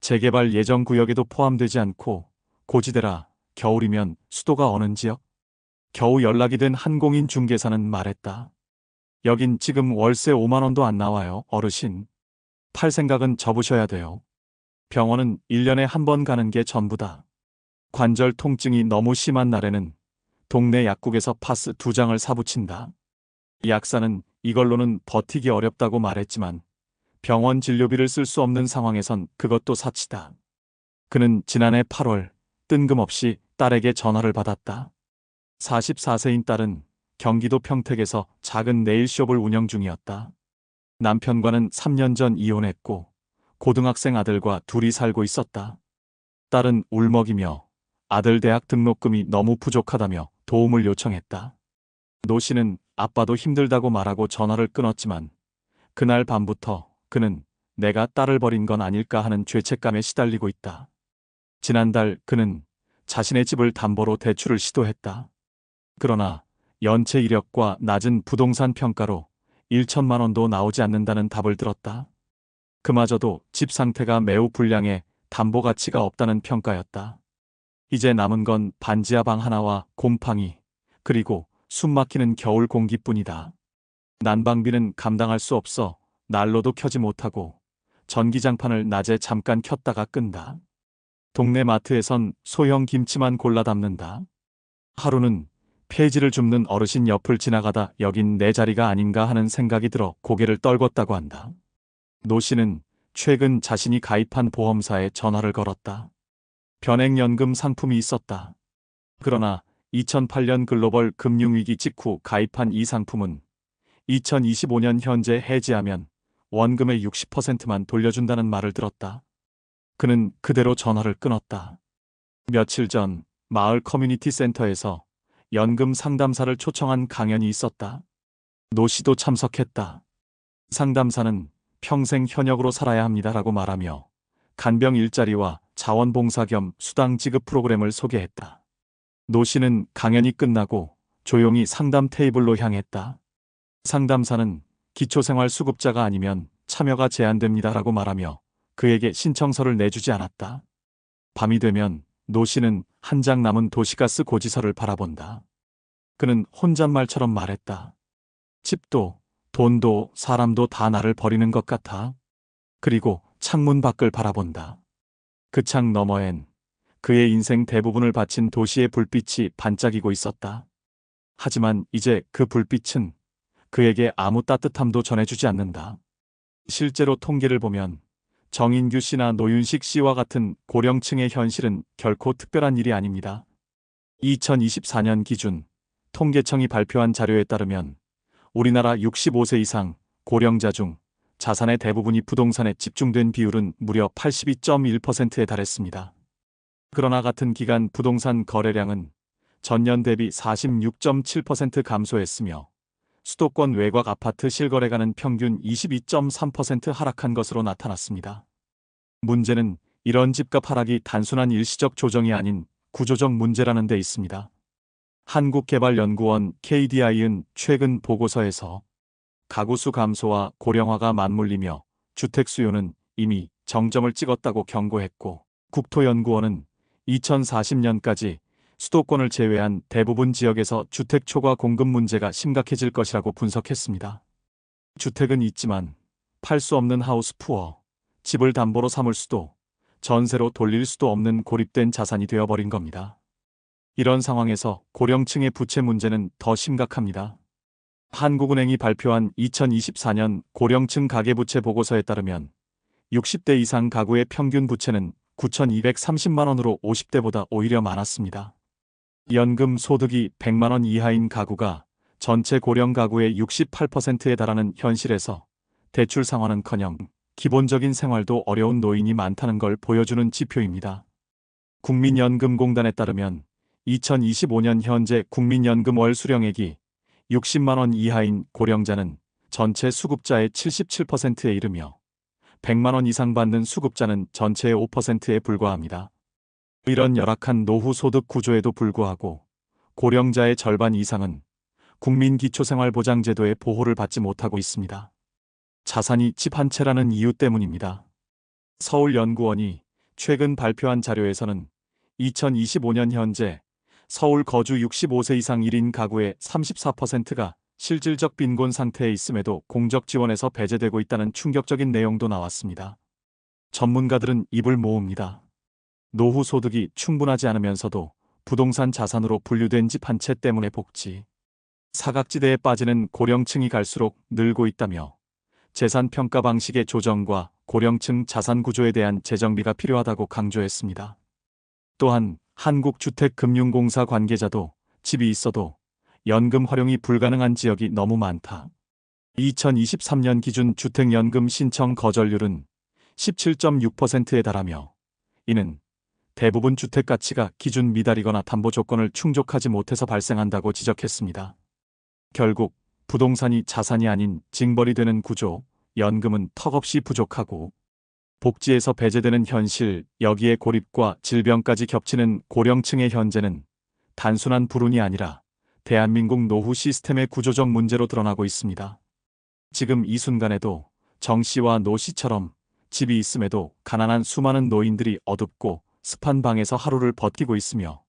재개발 예정 구역에도 포함되지 않고 고지대라 겨울이면 수도가 어느 지역? 겨우 연락이 된 한공인 중개사는 말했다. 여긴 지금 월세 5만 원도 안 나와요, 어르신. 팔 생각은 접으셔야 돼요. 병원은 1년에 한 번 가는 게 전부다. 관절 통증이 너무 심한 날에는 동네 약국에서 파스 2장을 사붙인다. 약사는 이걸로는 버티기 어렵다고 말했지만 병원 진료비를 쓸 수 없는 상황에선 그것도 사치다. 그는 지난해 8월 뜬금없이 딸에게 전화를 받았다. 44세인 딸은 경기도 평택에서 작은 네일숍을 운영 중이었다. 남편과는 3년 전 이혼했고 고등학생 아들과 둘이 살고 있었다. 딸은 울먹이며 아들 대학 등록금이 너무 부족하다며 도움을 요청했다. 노 씨는 아빠도 힘들다고 말하고 전화를 끊었지만 그날 밤부터 그는 내가 딸을 버린 건 아닐까 하는 죄책감에 시달리고 있다. 지난달 그는 자신의 집을 담보로 대출을 시도했다. 그러나 연체 이력과 낮은 부동산 평가로 1천만 원도 나오지 않는다는 답을 들었다. 그마저도 집 상태가 매우 불량해 담보 가치가 없다는 평가였다. 이제 남은 건 반지하 방 하나와 곰팡이, 그리고 숨막히는 겨울 공기뿐이다. 난방비는 감당할 수 없어 난로도 켜지 못하고 전기장판을 낮에 잠깐 켰다가 끈다. 동네 마트에선 소형 김치만 골라 담는다. 하루는 폐지를 줍는 어르신 옆을 지나가다 여긴 내 자리가 아닌가 하는 생각이 들어 고개를 떨궜다고 한다. 노 씨는 최근 자신이 가입한 보험사에 전화를 걸었다. 변액연금 상품이 있었다. 그러나 2008년 글로벌 금융위기 직후 가입한 이 상품은 2025년 현재 해지하면 원금의 60%만 돌려준다는 말을 들었다. 그는 그대로 전화를 끊었다. 며칠 전 마을 커뮤니티 센터에서 연금 상담사를 초청한 강연이 있었다. 노 씨도 참석했다. 상담사는 평생 현역으로 살아야 합니다라고 말하며 간병 일자리와 자원봉사 겸 수당 지급 프로그램을 소개했다. 노 씨는 강연이 끝나고 조용히 상담 테이블로 향했다. 상담사는 기초생활 수급자가 아니면 참여가 제한됩니다라고 말하며 그에게 신청서를 내주지 않았다. 밤이 되면 노 씨는 한 장 남은 도시가스 고지서를 바라본다. 그는 혼잣말처럼 말했다. 집도, 돈도, 사람도 다 나를 버리는 것 같아. 그리고 창문 밖을 바라본다. 그 창 너머엔 그의 인생 대부분을 바친 도시의 불빛이 반짝이고 있었다. 하지만 이제 그 불빛은 그에게 아무 따뜻함도 전해주지 않는다. 실제로 통계를 보면 정인규 씨나 노윤식 씨와 같은 고령층의 현실은 결코 특별한 일이 아닙니다. 2024년 기준 통계청이 발표한 자료에 따르면 우리나라 65세 이상 고령자 중 자산의 대부분이 부동산에 집중된 비율은 무려 82.1%에 달했습니다. 그러나 같은 기간 부동산 거래량은 전년 대비 46.7% 감소했으며 수도권 외곽 아파트 실거래가는 평균 22.3% 하락한 것으로 나타났습니다. 문제는 이런 집값 하락이 단순한 일시적 조정이 아닌 구조적 문제라는 데 있습니다. 한국개발연구원 KDI은 최근 보고서에서 가구수 감소와 고령화가 맞물리며 주택 수요는 이미 정점을 찍었다고 경고했고, 국토연구원은 2040년까지 수도권을 제외한 대부분 지역에서 주택 초과 공급 문제가 심각해질 것이라고 분석했습니다. 주택은 있지만 팔 수 없는 하우스 푸어, 집을 담보로 삼을 수도 전세로 돌릴 수도 없는 고립된 자산이 되어버린 겁니다. 이런 상황에서 고령층의 부채 문제는 더 심각합니다. 한국은행이 발표한 2024년 고령층 가계부채 보고서에 따르면 60대 이상 가구의 평균 부채는 9,230만 원으로 50대보다 오히려 많았습니다. 연금 소득이 100만 원 이하인 가구가 전체 고령 가구의 68%에 달하는 현실에서 대출 상환은커녕 기본적인 생활도 어려운 노인이 많다는 걸 보여주는 지표입니다. 국민연금공단에 따르면 2025년 현재 국민연금 월 수령액이 60만 원 이하인 고령자는 전체 수급자의 77%에 이르며 100만 원 이상 받는 수급자는 전체의 5%에 불과합니다. 이런 열악한 노후 소득 구조에도 불구하고 고령자의 절반 이상은 국민기초생활보장제도의 보호를 받지 못하고 있습니다. 자산이 집 한 채라는 이유 때문입니다. 서울연구원이 최근 발표한 자료에서는 2025년 현재 서울 거주 65세 이상 1인 가구의 34%가 실질적 빈곤 상태에 있음에도 공적 지원에서 배제되고 있다는 충격적인 내용도 나왔습니다. 전문가들은 입을 모읍니다. 노후 소득이 충분하지 않으면서도 부동산 자산으로 분류된 집 한 채 때문에 복지 사각지대에 빠지는 고령층이 갈수록 늘고 있다며 재산 평가 방식의 조정과 고령층 자산 구조에 대한 재정비가 필요하다고 강조했습니다. 또한 한국주택금융공사 관계자도 집이 있어도 연금 활용이 불가능한 지역이 너무 많다. 2023년 기준 주택연금 신청 거절률은 17.6%에 달하며 이는 대부분 주택 가치가 기준 미달이거나 담보 조건을 충족하지 못해서 발생한다고 지적했습니다. 결국 부동산이 자산이 아닌 징벌이 되는 구조, 연금은 턱없이 부족하고 복지에서 배제되는 현실, 여기에 고립과 질병까지 겹치는 고령층의 현재는 단순한 불운이 아니라 대한민국 노후 시스템의 구조적 문제로 드러나고 있습니다. 지금 이 순간에도 정 씨와 노 씨처럼 집이 있음에도 가난한 수많은 노인들이 어둡고 습한 방에서 하루를 버티고 있으며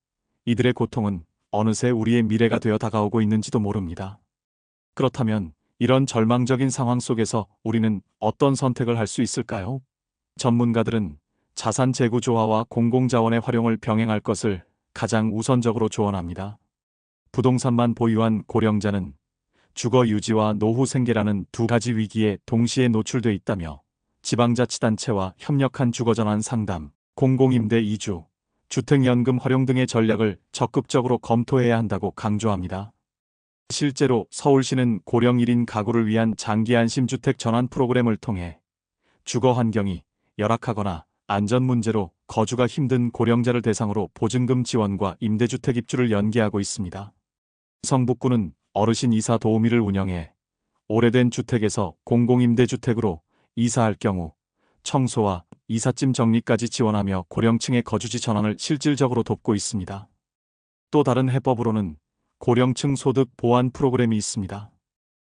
이들의 고통은 어느새 우리의 미래가 되어 다가오고 있는지도 모릅니다. 그렇다면 이런 절망적인 상황 속에서 우리는 어떤 선택을 할 수 있을까요? 전문가들은 자산 재구조화와 공공자원의 활용을 병행할 것을 가장 우선적으로 조언합니다. 부동산만 보유한 고령자는 주거 유지와 노후 생계라는 두 가지 위기에 동시에 노출돼 있다며 지방자치단체와 협력한 주거전환 상담, 공공임대 이주, 주택연금 활용 등의 전략을 적극적으로 검토해야 한다고 강조합니다. 실제로 서울시는 고령 1인 가구를 위한 장기 안심주택 전환 프로그램을 통해 주거 환경이 열악하거나 안전 문제로 거주가 힘든 고령자를 대상으로 보증금 지원과 임대주택 입주를 연계하고 있습니다. 성북구는 어르신 이사 도우미를 운영해 오래된 주택에서 공공임대주택으로 이사할 경우 청소와 이삿짐 정리까지 지원하며 고령층의 거주지 전환을 실질적으로 돕고 있습니다. 또 다른 해법으로는 고령층 소득 보완 프로그램이 있습니다.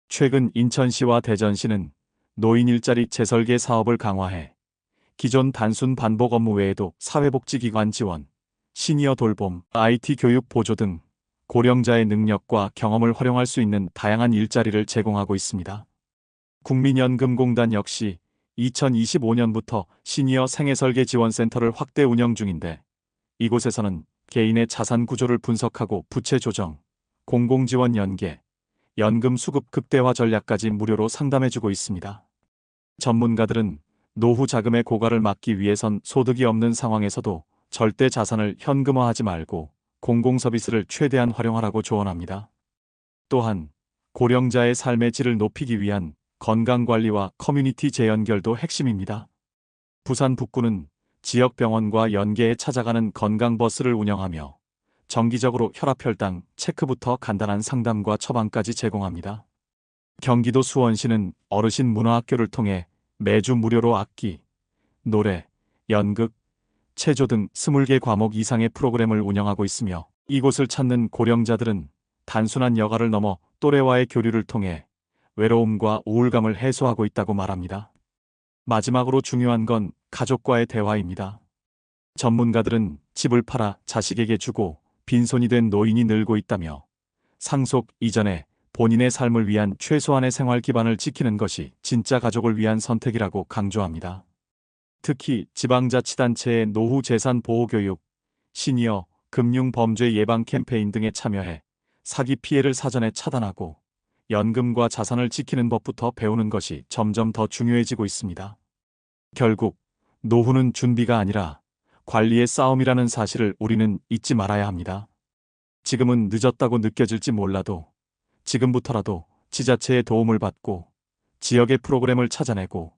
최근 인천시와 대전시는 노인 일자리 재설계 사업을 강화해 기존 단순 반복 업무 외에도 사회복지기관 지원, 시니어 돌봄, IT 교육 보조 등 고령자의 능력과 경험을 활용할 수 있는 다양한 일자리를 제공하고 있습니다. 국민연금공단 역시 2025년부터 시니어 생애설계 지원센터를 확대 운영 중인데 이곳에서는 개인의 자산 구조를 분석하고 부채 조정, 공공지원 연계, 연금 수급 극대화 전략까지 무료로 상담해주고 있습니다. 전문가들은 노후 자금의 고갈을 막기 위해선 소득이 없는 상황에서도 절대 자산을 현금화하지 말고 공공서비스를 최대한 활용하라고 조언합니다. 또한 고령자의 삶의 질을 높이기 위한 건강관리와 커뮤니티 재연결도 핵심입니다. 부산 북구는 지역 병원과 연계해 찾아가는 건강버스를 운영하며 정기적으로 혈압 혈당 체크부터 간단한 상담과 처방까지 제공합니다. 경기도 수원시는 어르신 문화학교를 통해 매주 무료로 악기, 노래, 연극, 체조 등 20개 과목 이상의 프로그램을 운영하고 있으며 이곳을 찾는 고령자들은 단순한 여가를 넘어 또래와의 교류를 통해 외로움과 우울감을 해소하고 있다고 말합니다. 마지막으로 중요한 건 가족과의 대화입니다. 전문가들은 집을 팔아 자식에게 주고 빈손이 된 노인이 늘고 있다며 상속 이전에 본인의 삶을 위한 최소한의 생활 기반을 지키는 것이 진짜 가족을 위한 선택이라고 강조합니다. 특히 지방자치단체의 노후 재산 보호 교육, 시니어 금융 범죄 예방 캠페인 등에 참여해 사기 피해를 사전에 차단하고 연금과 자산을 지키는 법부터 배우는 것이 점점 더 중요해지고 있습니다. 결국 노후는 준비가 아니라 관리의 싸움이라는 사실을 우리는 잊지 말아야 합니다. 지금은 늦었다고 느껴질지 몰라도 지금부터라도 지자체의 도움을 받고 지역의 프로그램을 찾아내고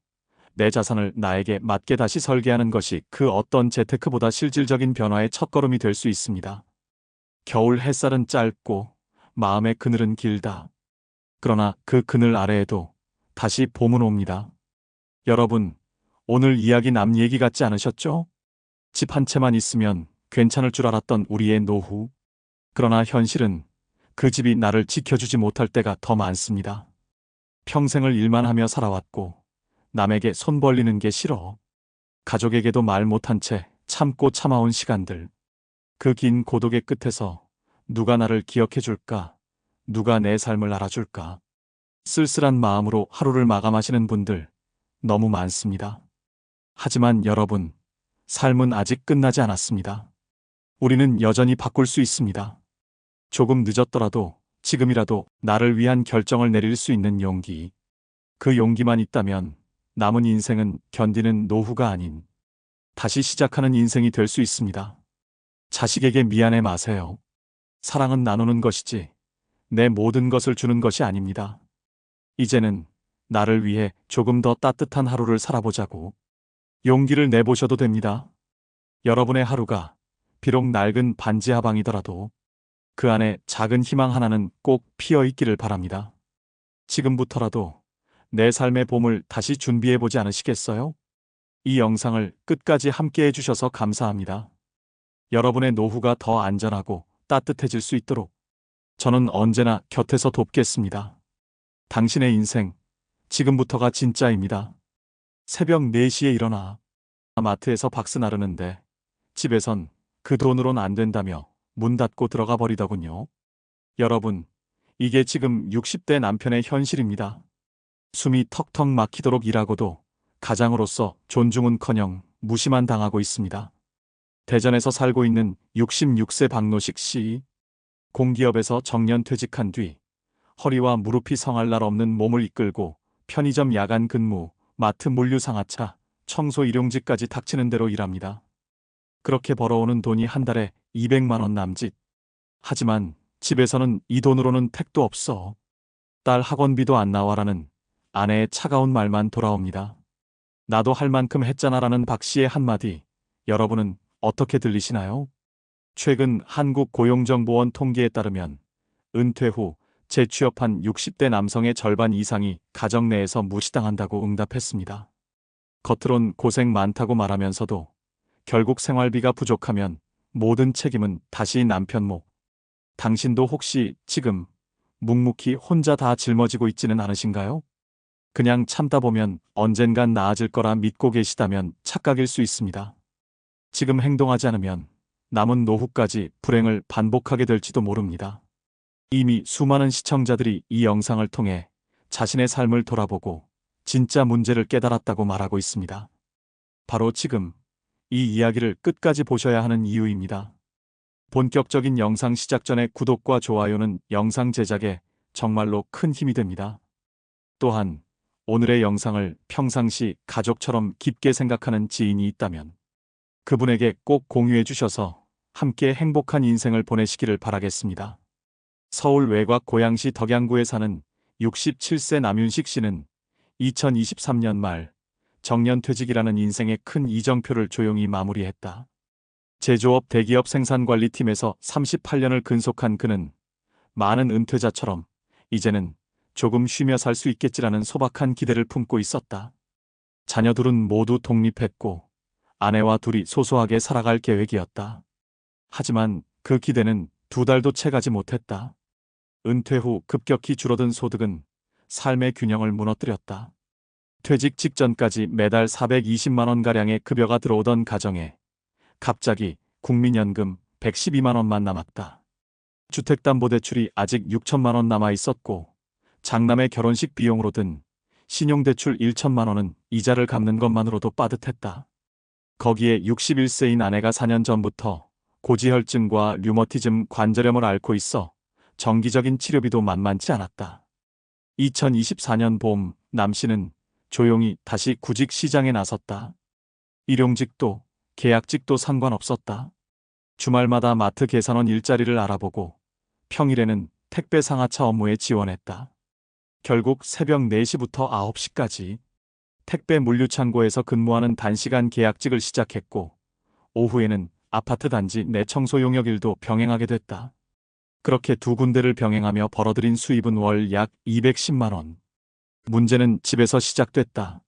내 자산을 나에게 맞게 다시 설계하는 것이 그 어떤 재테크보다 실질적인 변화의 첫걸음이 될 수 있습니다. 겨울 햇살은 짧고 마음의 그늘은 길다. 그러나 그 그늘 아래에도 다시 봄은 옵니다. 여러분, 오늘 이야기 남 얘기 같지 않으셨죠? 집 한 채만 있으면 괜찮을 줄 알았던 우리의 노후. 그러나 현실은 그 집이 나를 지켜주지 못할 때가 더 많습니다. 평생을 일만 하며 살아왔고 남에게 손 벌리는 게 싫어. 가족에게도 말 못한 채 참고 참아온 시간들. 그 긴 고독의 끝에서 누가 나를 기억해 줄까? 누가 내 삶을 알아줄까? 쓸쓸한 마음으로 하루를 마감하시는 분들 너무 많습니다. 하지만 여러분, 삶은 아직 끝나지 않았습니다. 우리는 여전히 바꿀 수 있습니다. 조금 늦었더라도 지금이라도 나를 위한 결정을 내릴 수 있는 용기. 그 용기만 있다면 남은 인생은 견디는 노후가 아닌 다시 시작하는 인생이 될 수 있습니다. 자식에게 미안해 마세요. 사랑은 나누는 것이지 내 모든 것을 주는 것이 아닙니다. 이제는 나를 위해 조금 더 따뜻한 하루를 살아보자고 용기를 내보셔도 됩니다. 여러분의 하루가 비록 낡은 반지 하방이더라도 그 안에 작은 희망 하나는 꼭 피어 있기를 바랍니다. 지금부터라도 내 삶의 봄을 다시 준비해보지 않으시겠어요? 이 영상을 끝까지 함께 해주셔서 감사합니다. 여러분의 노후가 더 안전하고 따뜻해질 수 있도록 저는 언제나 곁에서 돕겠습니다. 당신의 인생, 지금부터가 진짜입니다. 새벽 4시에 일어나 마트에서 박스 나르는데 집에선 그 돈으론 안 된다며 문 닫고 들어가 버리더군요. 여러분, 이게 지금 60대 남편의 현실입니다. 숨이 턱턱 막히도록 일하고도 가장으로서 존중은커녕 무시만 당하고 있습니다. 대전에서 살고 있는 66세 박노식 씨. 공기업에서 정년 퇴직한 뒤 허리와 무릎이 성할 날 없는 몸을 이끌고 편의점 야간 근무, 마트 물류 상하차, 청소 일용직까지 닥치는 대로 일합니다. 그렇게 벌어오는 돈이 한 달에 200만 원 남짓. 하지만 집에서는 이 돈으로는 택도 없어. 딸 학원비도 안 나와라는 아내의 차가운 말만 돌아옵니다. 나도 할 만큼 했잖아라는 박 씨의 한마디, 여러분은 어떻게 들리시나요? 최근 한국고용정보원 통계에 따르면 은퇴 후 재취업한 60대 남성의 절반 이상이 가정 내에서 무시당한다고 응답했습니다. 겉으론 고생 많다고 말하면서도 결국 생활비가 부족하면 모든 책임은 다시 남편 목. 당신도 혹시 지금 묵묵히 혼자 다 짊어지고 있지는 않으신가요? 그냥 참다 보면 언젠간 나아질 거라 믿고 계시다면 착각일 수 있습니다. 지금 행동하지 않으면 남은 노후까지 불행을 반복하게 될지도 모릅니다. 이미 수많은 시청자들이 이 영상을 통해 자신의 삶을 돌아보고 진짜 문제를 깨달았다고 말하고 있습니다. 바로 지금 이 이야기를 끝까지 보셔야 하는 이유입니다. 본격적인 영상 시작 전에 구독과 좋아요는 영상 제작에 정말로 큰 힘이 됩니다. 또한 오늘의 영상을 평상시 가족처럼 깊게 생각하는 지인이 있다면 그분에게 꼭 공유해 주셔서 함께 행복한 인생을 보내시기를 바라겠습니다. 서울 외곽 고양시 덕양구에 사는 67세 남윤식 씨는 2023년 말 정년퇴직이라는 인생의 큰 이정표를 조용히 마무리했다. 제조업 대기업 생산관리팀에서 38년을 근속한 그는 많은 은퇴자처럼 이제는 조금 쉬며 살 수 있겠지라는 소박한 기대를 품고 있었다. 자녀 둘은 모두 독립했고 아내와 둘이 소소하게 살아갈 계획이었다. 하지만 그 기대는 2달도 채가지 못했다. 은퇴 후 급격히 줄어든 소득은 삶의 균형을 무너뜨렸다. 퇴직 직전까지 매달 420만 원가량의 급여가 들어오던 가정에 갑자기 국민연금 112만 원만 남았다. 주택담보대출이 아직 6천만 원 남아 있었고 장남의 결혼식 비용으로 든 신용대출 1천만 원은 이자를 갚는 것만으로도 빠듯했다. 거기에 61세인 아내가 4년 전부터 고지혈증과 류머티즘 관절염을 앓고 있어 정기적인 치료비도 만만치 않았다. 2024년 봄 남 씨는 조용히 다시 구직 시장에 나섰다. 일용직도 계약직도 상관없었다. 주말마다 마트 계산원 일자리를 알아보고 평일에는 택배 상하차 업무에 지원했다. 결국 새벽 4시부터 9시까지 택배 물류창고에서 근무하는 단시간 계약직을 시작했고 오후에는 아파트 단지 내 청소 용역 일도 병행하게 됐다. 그렇게 2군데를 병행하며 벌어들인 수입은 월 약 210만 원. 문제는 집에서 시작됐다.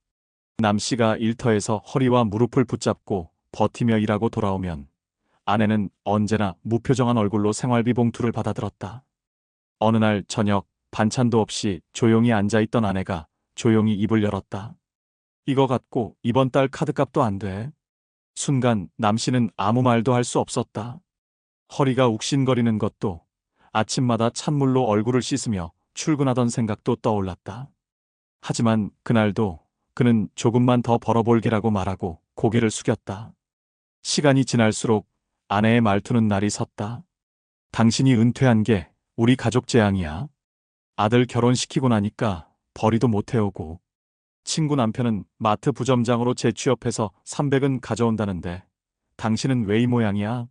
남 씨가 일터에서 허리와 무릎을 붙잡고 버티며 일하고 돌아오면 아내는 언제나 무표정한 얼굴로 생활비 봉투를 받아들었다. 어느 날 저녁 반찬도 없이 조용히 앉아있던 아내가 조용히 입을 열었다. 이거 갖고 이번 달 카드값도 안 돼. 순간 남 씨는 아무 말도 할 수 없었다. 허리가 욱신거리는 것도 아침마다 찬물로 얼굴을 씻으며 출근하던 생각도 떠올랐다. 하지만 그날도 그는 조금만 더 벌어볼게라고 말하고 고개를 숙였다. 시간이 지날수록 아내의 말투는 날이 섰다. 당신이 은퇴한 게 우리 가족 재앙이야. 아들 결혼시키고 나니까 벌이도 못 해오고 친구 남편은 마트 부점장으로 재취업해서 300은 가져온다는데 당신은 왜 이 모양이야?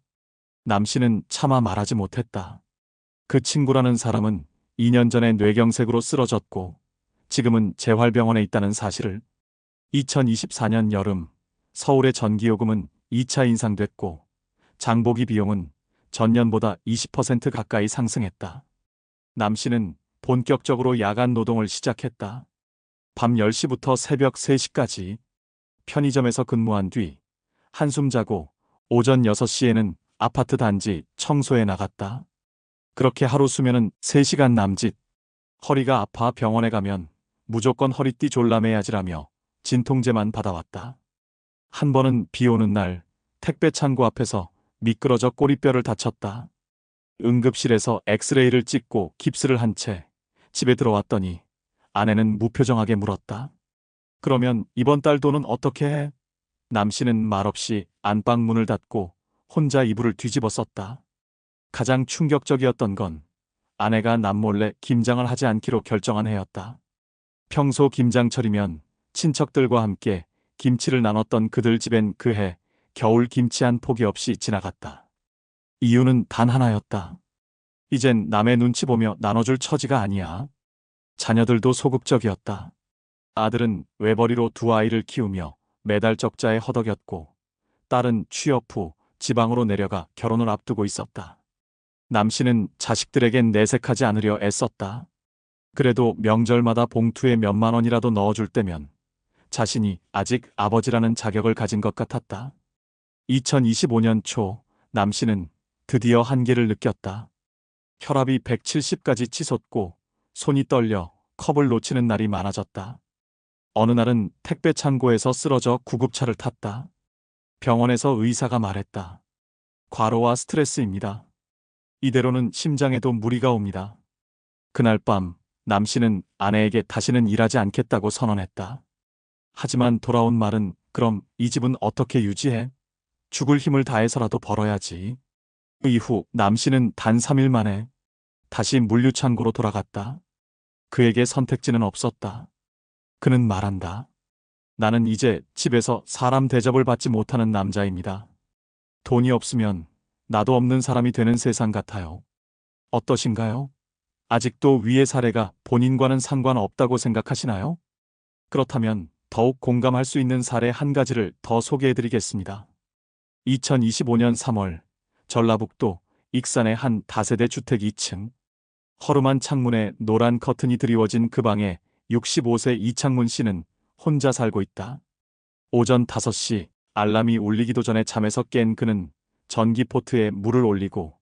남 씨는 차마 말하지 못했다. 그 친구라는 사람은 2년 전에 뇌경색으로 쓰러졌고 지금은 재활병원에 있다는 사실을. 2024년 여름 서울의 전기요금은 2차 인상됐고 장보기 비용은 전년보다 20% 가까이 상승했다. 남 씨는 본격적으로 야간 노동을 시작했다. 밤 10시부터 새벽 3시까지 편의점에서 근무한 뒤 한숨 자고 오전 6시에는 아파트 단지 청소에 나갔다. 그렇게 하루 수면은 3시간 남짓. 허리가 아파 병원에 가면 무조건 허리띠 졸라매야지라며 진통제만 받아왔다. 한 번은 비 오는 날 택배 창고 앞에서 미끄러져 꼬리뼈를 다쳤다. 응급실에서 엑스레이를 찍고 깁스를 한 채 집에 들어왔더니 아내는 무표정하게 물었다. 그러면 이번 달 돈은 어떻게 해? 남 씨는 말없이 안방 문을 닫고 혼자 이불을 뒤집어 썼다. 가장 충격적이었던 건 아내가 남몰래 김장을 하지 않기로 결정한 해였다. 평소 김장철이면 친척들과 함께 김치를 나눴던 그들 집엔 그해 겨울 김치 한 포기 없이 지나갔다. 이유는 단 하나였다. 이젠 남의 눈치 보며 나눠줄 처지가 아니야. 자녀들도 소극적이었다. 아들은 외벌이로 2아이를 키우며 매달 적자에 허덕였고 딸은 취업 후 지방으로 내려가 결혼을 앞두고 있었다. 남 씨는 자식들에겐 내색하지 않으려 애썼다. 그래도 명절마다 봉투에 몇만 원이라도 넣어줄 때면 자신이 아직 아버지라는 자격을 가진 것 같았다. 2025년 초 남 씨는 드디어 한계를 느꼈다. 혈압이 170까지 치솟고 손이 떨려 컵을 놓치는 날이 많아졌다. 어느 날은 택배 창고에서 쓰러져 구급차를 탔다. 병원에서 의사가 말했다. 과로와 스트레스입니다. 이대로는 심장에도 무리가 옵니다. 그날 밤 남 씨는 아내에게 다시는 일하지 않겠다고 선언했다. 하지만 돌아온 말은 그럼 이 집은 어떻게 유지해? 죽을 힘을 다해서라도 벌어야지. 이후 남 씨는 단 3일 만에 다시 물류창고로 돌아갔다. 그에게 선택지는 없었다. 그는 말한다. 나는 이제 집에서 사람 대접을 받지 못하는 남자입니다. 돈이 없으면 나도 없는 사람이 되는 세상 같아요. 어떠신가요? 아직도 위의 사례가 본인과는 상관없다고 생각하시나요? 그렇다면 더욱 공감할 수 있는 사례 한 가지를 더 소개해드리겠습니다. 2025년 3월 전라북도 익산의 한 다세대 주택 2층. 허름한 창문에 노란 커튼이 드리워진 그 방에 65세 이창문 씨는 혼자 살고 있다. 오전 5시 알람이 울리기도 전에 잠에서 깬 그는 전기포트에 물을 올리고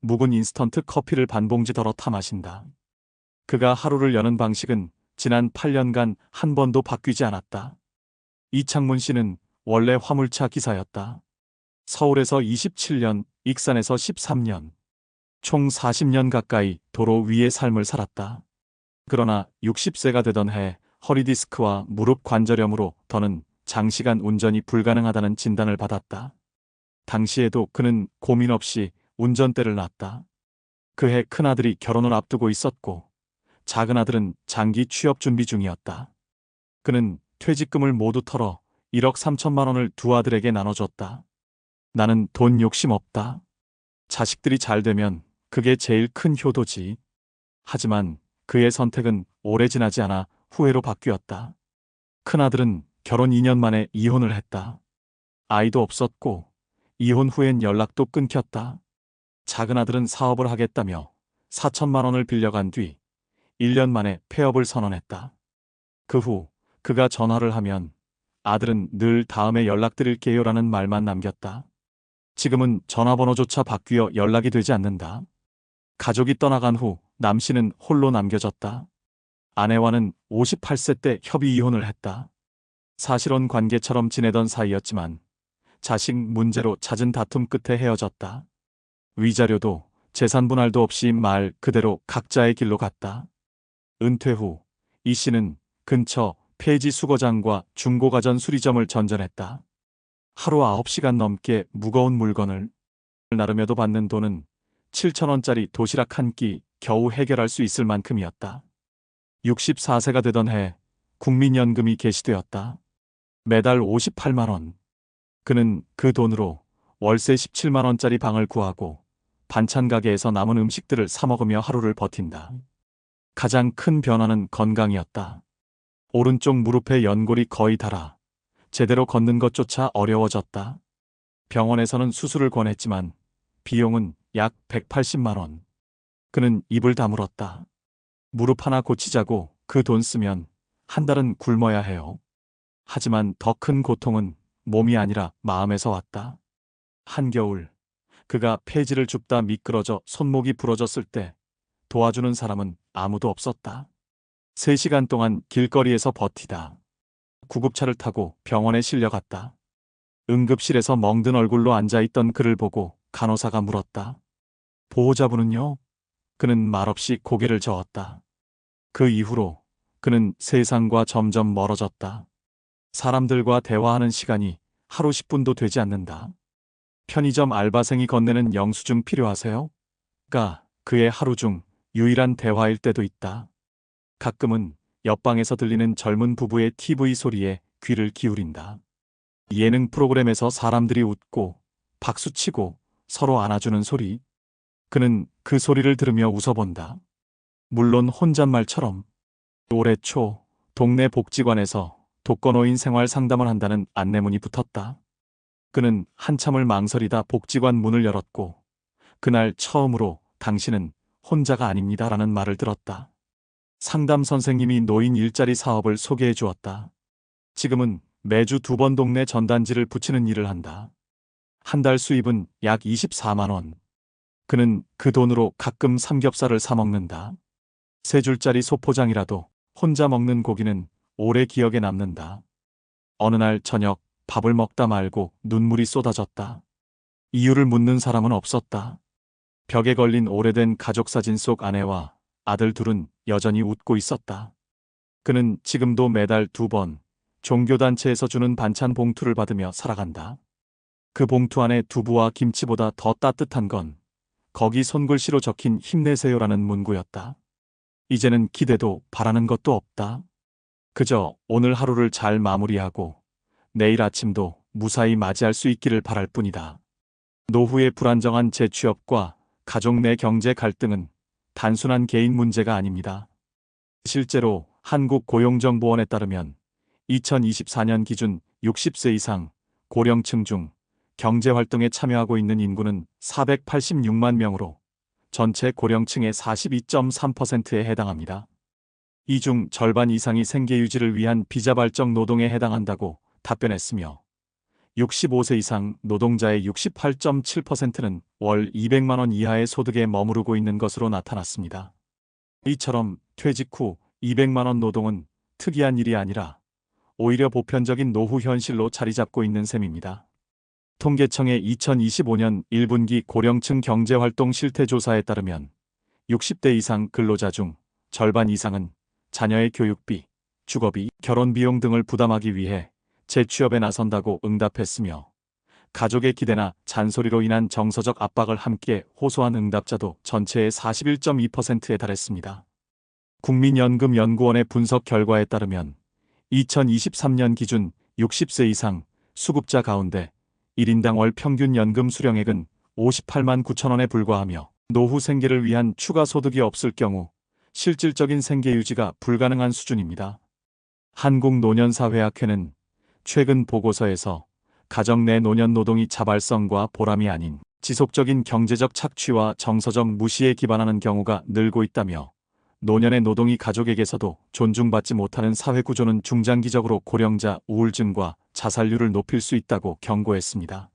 묵은 인스턴트 커피를 반 봉지 덜어 타 마신다. 그가 하루를 여는 방식은 지난 8년간 한 번도 바뀌지 않았다. 이창문 씨는 원래 화물차 기사였다. 서울에서 27년, 익산에서 13년, 총 40년 가까이 도로 위의 삶을 살았다. 그러나 60세가 되던 해 허리디스크와 무릎 관절염으로 더는 장시간 운전이 불가능하다는 진단을 받았다. 당시에도 그는 고민 없이 운전대를 놨다. 그해 큰아들이 결혼을 앞두고 있었고 작은 아들은 장기 취업 준비 중이었다. 그는 퇴직금을 모두 털어 1억 3천만 원을 두 아들에게 나눠줬다. 나는 돈 욕심 없다. 자식들이 잘 되면 그게 제일 큰 효도지. 하지만 그의 선택은 오래 지나지 않아 후회로 바뀌었다. 큰아들은 결혼 2년 만에 이혼을 했다. 아이도 없었고 이혼 후엔 연락도 끊겼다. 작은 아들은 사업을 하겠다며 4천만 원을 빌려간 뒤 1년 만에 폐업을 선언했다. 그 후 그가 전화를 하면 아들은 늘 다음에 연락드릴게요라는 말만 남겼다. 지금은 전화번호조차 바뀌어 연락이 되지 않는다. 가족이 떠나간 후 남 씨는 홀로 남겨졌다. 아내와는 58세 때 협의 이혼을 했다. 사실혼 관계처럼 지내던 사이였지만 자식 문제로 잦은 다툼 끝에 헤어졌다. 위자료도 재산 분할도 없이 말 그대로 각자의 길로 갔다. 은퇴 후 이 씨는 근처 폐지 수거장과 중고가전 수리점을 전전했다. 하루 9시간 넘게 무거운 물건을 나르며도 받는 돈은 7,000원짜리 도시락 한 끼 겨우 해결할 수 있을 만큼이었다. 64세가 되던 해 국민연금이 개시되었다. 매달 58만 원. 그는 그 돈으로 월세 17만 원짜리 방을 구하고 반찬 가게에서 남은 음식들을 사 먹으며 하루를 버틴다. 가장 큰 변화는 건강이었다. 오른쪽 무릎에 연골이 거의 닳아 제대로 걷는 것조차 어려워졌다. 병원에서는 수술을 권했지만 비용은 약 180만 원. 그는 입을 다물었다. 무릎 하나 고치자고 그 돈 쓰면 한 달은 굶어야 해요. 하지만 더 큰 고통은 몸이 아니라 마음에서 왔다. 한겨울 그가 폐지를 줍다 미끄러져 손목이 부러졌을 때 도와주는 사람은 아무도 없었다. 3시간 동안 길거리에서 버티다 구급차를 타고 병원에 실려갔다. 응급실에서 멍든 얼굴로 앉아있던 그를 보고 간호사가 물었다. 보호자분은요? 그는 말없이 고개를 저었다. 그 이후로 그는 세상과 점점 멀어졌다. 사람들과 대화하는 시간이 하루 10분도 되지 않는다. 편의점 알바생이 건네는 영수증 필요하세요? 가 그의 하루 중 유일한 대화일 때도 있다. 가끔은 옆방에서 들리는 젊은 부부의 TV 소리에 귀를 기울인다. 예능 프로그램에서 사람들이 웃고 박수치고 서로 안아주는 소리. 그는 그 소리를 들으며 웃어본다. 물론 혼잣말처럼. 올해 초 동네 복지관에서 독거노인 생활 상담을 한다는 안내문이 붙었다. 그는 한참을 망설이다 복지관 문을 열었고 그날 처음으로 당신은 혼자가 아닙니다라는 말을 들었다. 상담 선생님이 노인 일자리 사업을 소개해 주었다. 지금은 매주 2번 동네 전단지를 붙이는 일을 한다. 한 달 수입은 약 24만 원. 그는 그 돈으로 가끔 삼겹살을 사 먹는다. 3줄짜리 소포장이라도 혼자 먹는 고기는 오래 기억에 남는다. 어느 날 저녁 밥을 먹다 말고 눈물이 쏟아졌다. 이유를 묻는 사람은 없었다. 벽에 걸린 오래된 가족사진 속 아내와 아들 둘은 여전히 웃고 있었다. 그는 지금도 매달 2번 종교단체에서 주는 반찬 봉투를 받으며 살아간다. 그 봉투 안에 두부와 김치보다 더 따뜻한 건 거기 손글씨로 적힌 힘내세요라는 문구였다. 이제는 기대도 바라는 것도 없다. 그저 오늘 하루를 잘 마무리하고 내일 아침도 무사히 맞이할 수 있기를 바랄 뿐이다. 노후의 불안정한 재취업과 가족 내 경제 갈등은 단순한 개인 문제가 아닙니다. 실제로 한국고용정보원에 따르면 2024년 기준 60세 이상 고령층 중 경제활동에 참여하고 있는 인구는 486만 명으로 전체 고령층의 42.3%에 해당합니다. 이 중 절반 이상이 생계 유지를 위한 비자발적 노동에 해당한다고 답변했으며 65세 이상 노동자의 68.7%는 월 200만 원 이하의 소득에 머무르고 있는 것으로 나타났습니다. 이처럼 퇴직 후 200만 원 노동은 특이한 일이 아니라 오히려 보편적인 노후 현실로 자리 잡고 있는 셈입니다. 통계청의 2025년 1분기 고령층 경제활동 실태조사에 따르면 60대 이상 근로자 중 절반 이상은 자녀의 교육비, 주거비, 결혼비용 등을 부담하기 위해 재취업에 나선다고 응답했으며 가족의 기대나 잔소리로 인한 정서적 압박을 함께 호소한 응답자도 전체의 41.2%에 달했습니다. 국민연금연구원의 분석 결과에 따르면 2023년 기준 60세 이상 수급자 가운데 1인당 월 평균 연금 수령액은 58만 9천 원에 불과하며 노후 생계를 위한 추가 소득이 없을 경우 실질적인 생계 유지가 불가능한 수준입니다. 한국노년사회학회는 최근 보고서에서 가정 내 노년 노동이 자발성과 보람이 아닌 지속적인 경제적 착취와 정서적 무시에 기반하는 경우가 늘고 있다며 노년의 노동이 가족에게서도 존중받지 못하는 사회 구조는 중장기적으로 고령자 우울증과 자살률을 높일 수 있다고 경고했습니다.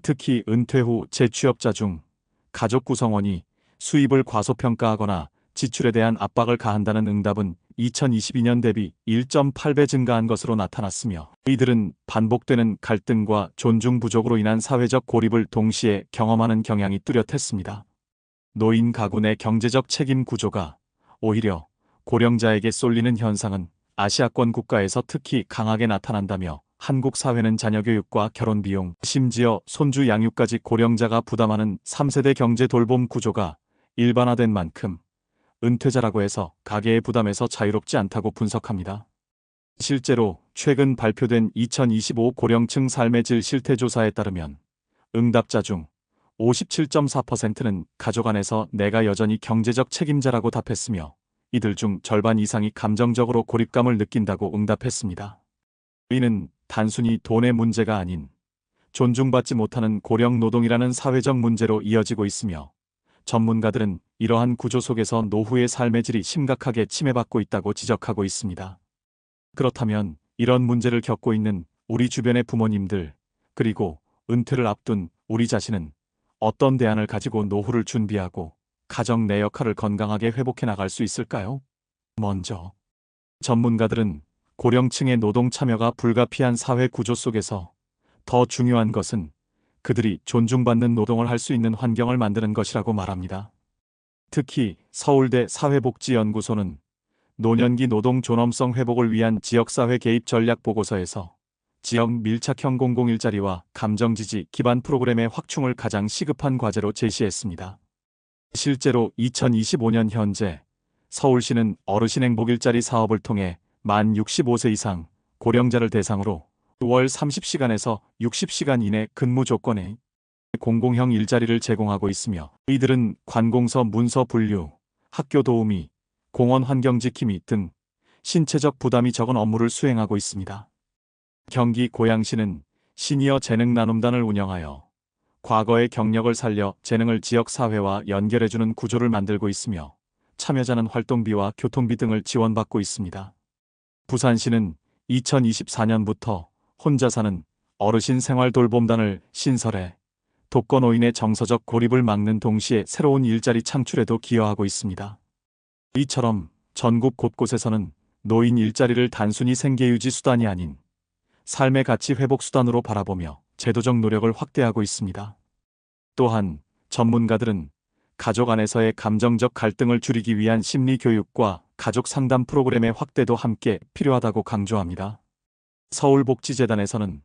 특히 은퇴 후 재취업자 중 가족 구성원이 수입을 과소평가하거나 지출에 대한 압박을 가한다는 응답은 2022년 대비 1.8배 증가한 것으로 나타났으며 이들은 반복되는 갈등과 존중 부족으로 인한 사회적 고립을 동시에 경험하는 경향이 뚜렷했습니다. 노인 가구 내 경제적 책임 구조가 오히려 고령자에게 쏠리는 현상은 아시아권 국가에서 특히 강하게 나타난다며 한국 사회는 자녀 교육과 결혼 비용, 심지어 손주 양육까지 고령자가 부담하는 3세대 경제 돌봄 구조가 일반화된 만큼 은퇴자라고 해서 가계의 부담에서 자유롭지 않다고 분석합니다. 실제로 최근 발표된 2025 고령층 삶의 질 실태조사에 따르면 응답자 중 57.4%는 가족 안에서 내가 여전히 경제적 책임자라고 답했으며 이들 중 절반 이상이 감정적으로 고립감을 느낀다고 응답했습니다. 이는 단순히 돈의 문제가 아닌 존중받지 못하는 고령 노동이라는 사회적 문제로 이어지고 있으며 전문가들은 이러한 구조 속에서 노후의 삶의 질이 심각하게 침해받고 있다고 지적하고 있습니다. 그렇다면 이런 문제를 겪고 있는 우리 주변의 부모님들, 그리고 은퇴를 앞둔 우리 자신은 어떤 대안을 가지고 노후를 준비하고 가정 내 역할을 건강하게 회복해 나갈 수 있을까요? 먼저, 전문가들은 고령층의 노동 참여가 불가피한 사회 구조 속에서 더 중요한 것은 그들이 존중받는 노동을 할 수 있는 환경을 만드는 것이라고 말합니다. 특히 서울대 사회복지연구소는 노년기 노동 존엄성 회복을 위한 지역사회 개입 전략 보고서에서 지역 밀착형 공공일자리와 감정지지 기반 프로그램의 확충을 가장 시급한 과제로 제시했습니다. 실제로 2025년 현재 서울시는 어르신 행복일자리 사업을 통해 만 65세 이상 고령자를 대상으로 월 30시간에서 60시간 이내 근무 조건의 공공형 일자리를 제공하고 있으며 이들은 관공서 문서 분류, 학교 도우미, 공원 환경 지킴이 등 신체적 부담이 적은 업무를 수행하고 있습니다. 경기 고양시는 시니어 재능 나눔단을 운영하여 과거의 경력을 살려 재능을 지역사회와 연결해주는 구조를 만들고 있으며 참여자는 활동비와 교통비 등을 지원받고 있습니다. 부산시는 2024년부터 혼자 사는 어르신 생활돌봄단을 신설해 독거노인의 정서적 고립을 막는 동시에 새로운 일자리 창출에도 기여하고 있습니다. 이처럼 전국 곳곳에서는 노인 일자리를 단순히 생계유지 수단이 아닌 삶의 가치 회복 수단으로 바라보며 제도적 노력을 확대하고 있습니다. 또한 전문가들은 가족 안에서의 감정적 갈등을 줄이기 위한 심리 교육과 가족 상담 프로그램의 확대도 함께 필요하다고 강조합니다. 서울복지재단에서는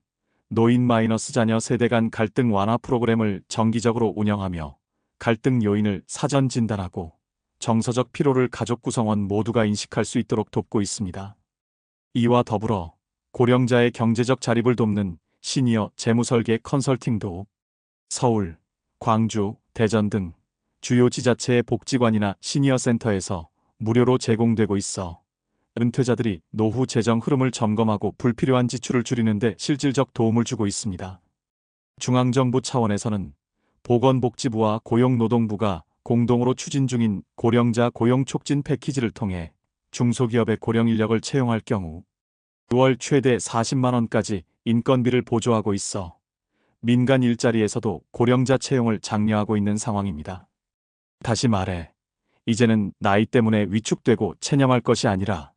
노인 마이너스 자녀 세대 간 갈등 완화 프로그램을 정기적으로 운영하며 갈등 요인을 사전 진단하고 정서적 피로를 가족 구성원 모두가 인식할 수 있도록 돕고 있습니다. 이와 더불어 고령자의 경제적 자립을 돕는 시니어 재무설계 컨설팅도 서울, 광주, 대전 등 주요 지자체의 복지관이나 시니어 센터에서 무료로 제공되고 있어 은퇴자들이 노후 재정 흐름을 점검하고 불필요한 지출을 줄이는 데 실질적 도움을 주고 있습니다. 중앙정부 차원에서는 보건복지부와 고용노동부가 공동으로 추진 중인 고령자 고용 촉진 패키지를 통해 중소기업의 고령 인력을 채용할 경우 6월 최대 40만 원까지 인건비를 보조하고 있어 민간 일자리에서도 고령자 채용을 장려하고 있는 상황입니다. 다시 말해, 이제는 나이 때문에 위축되고 체념할 것이 아니라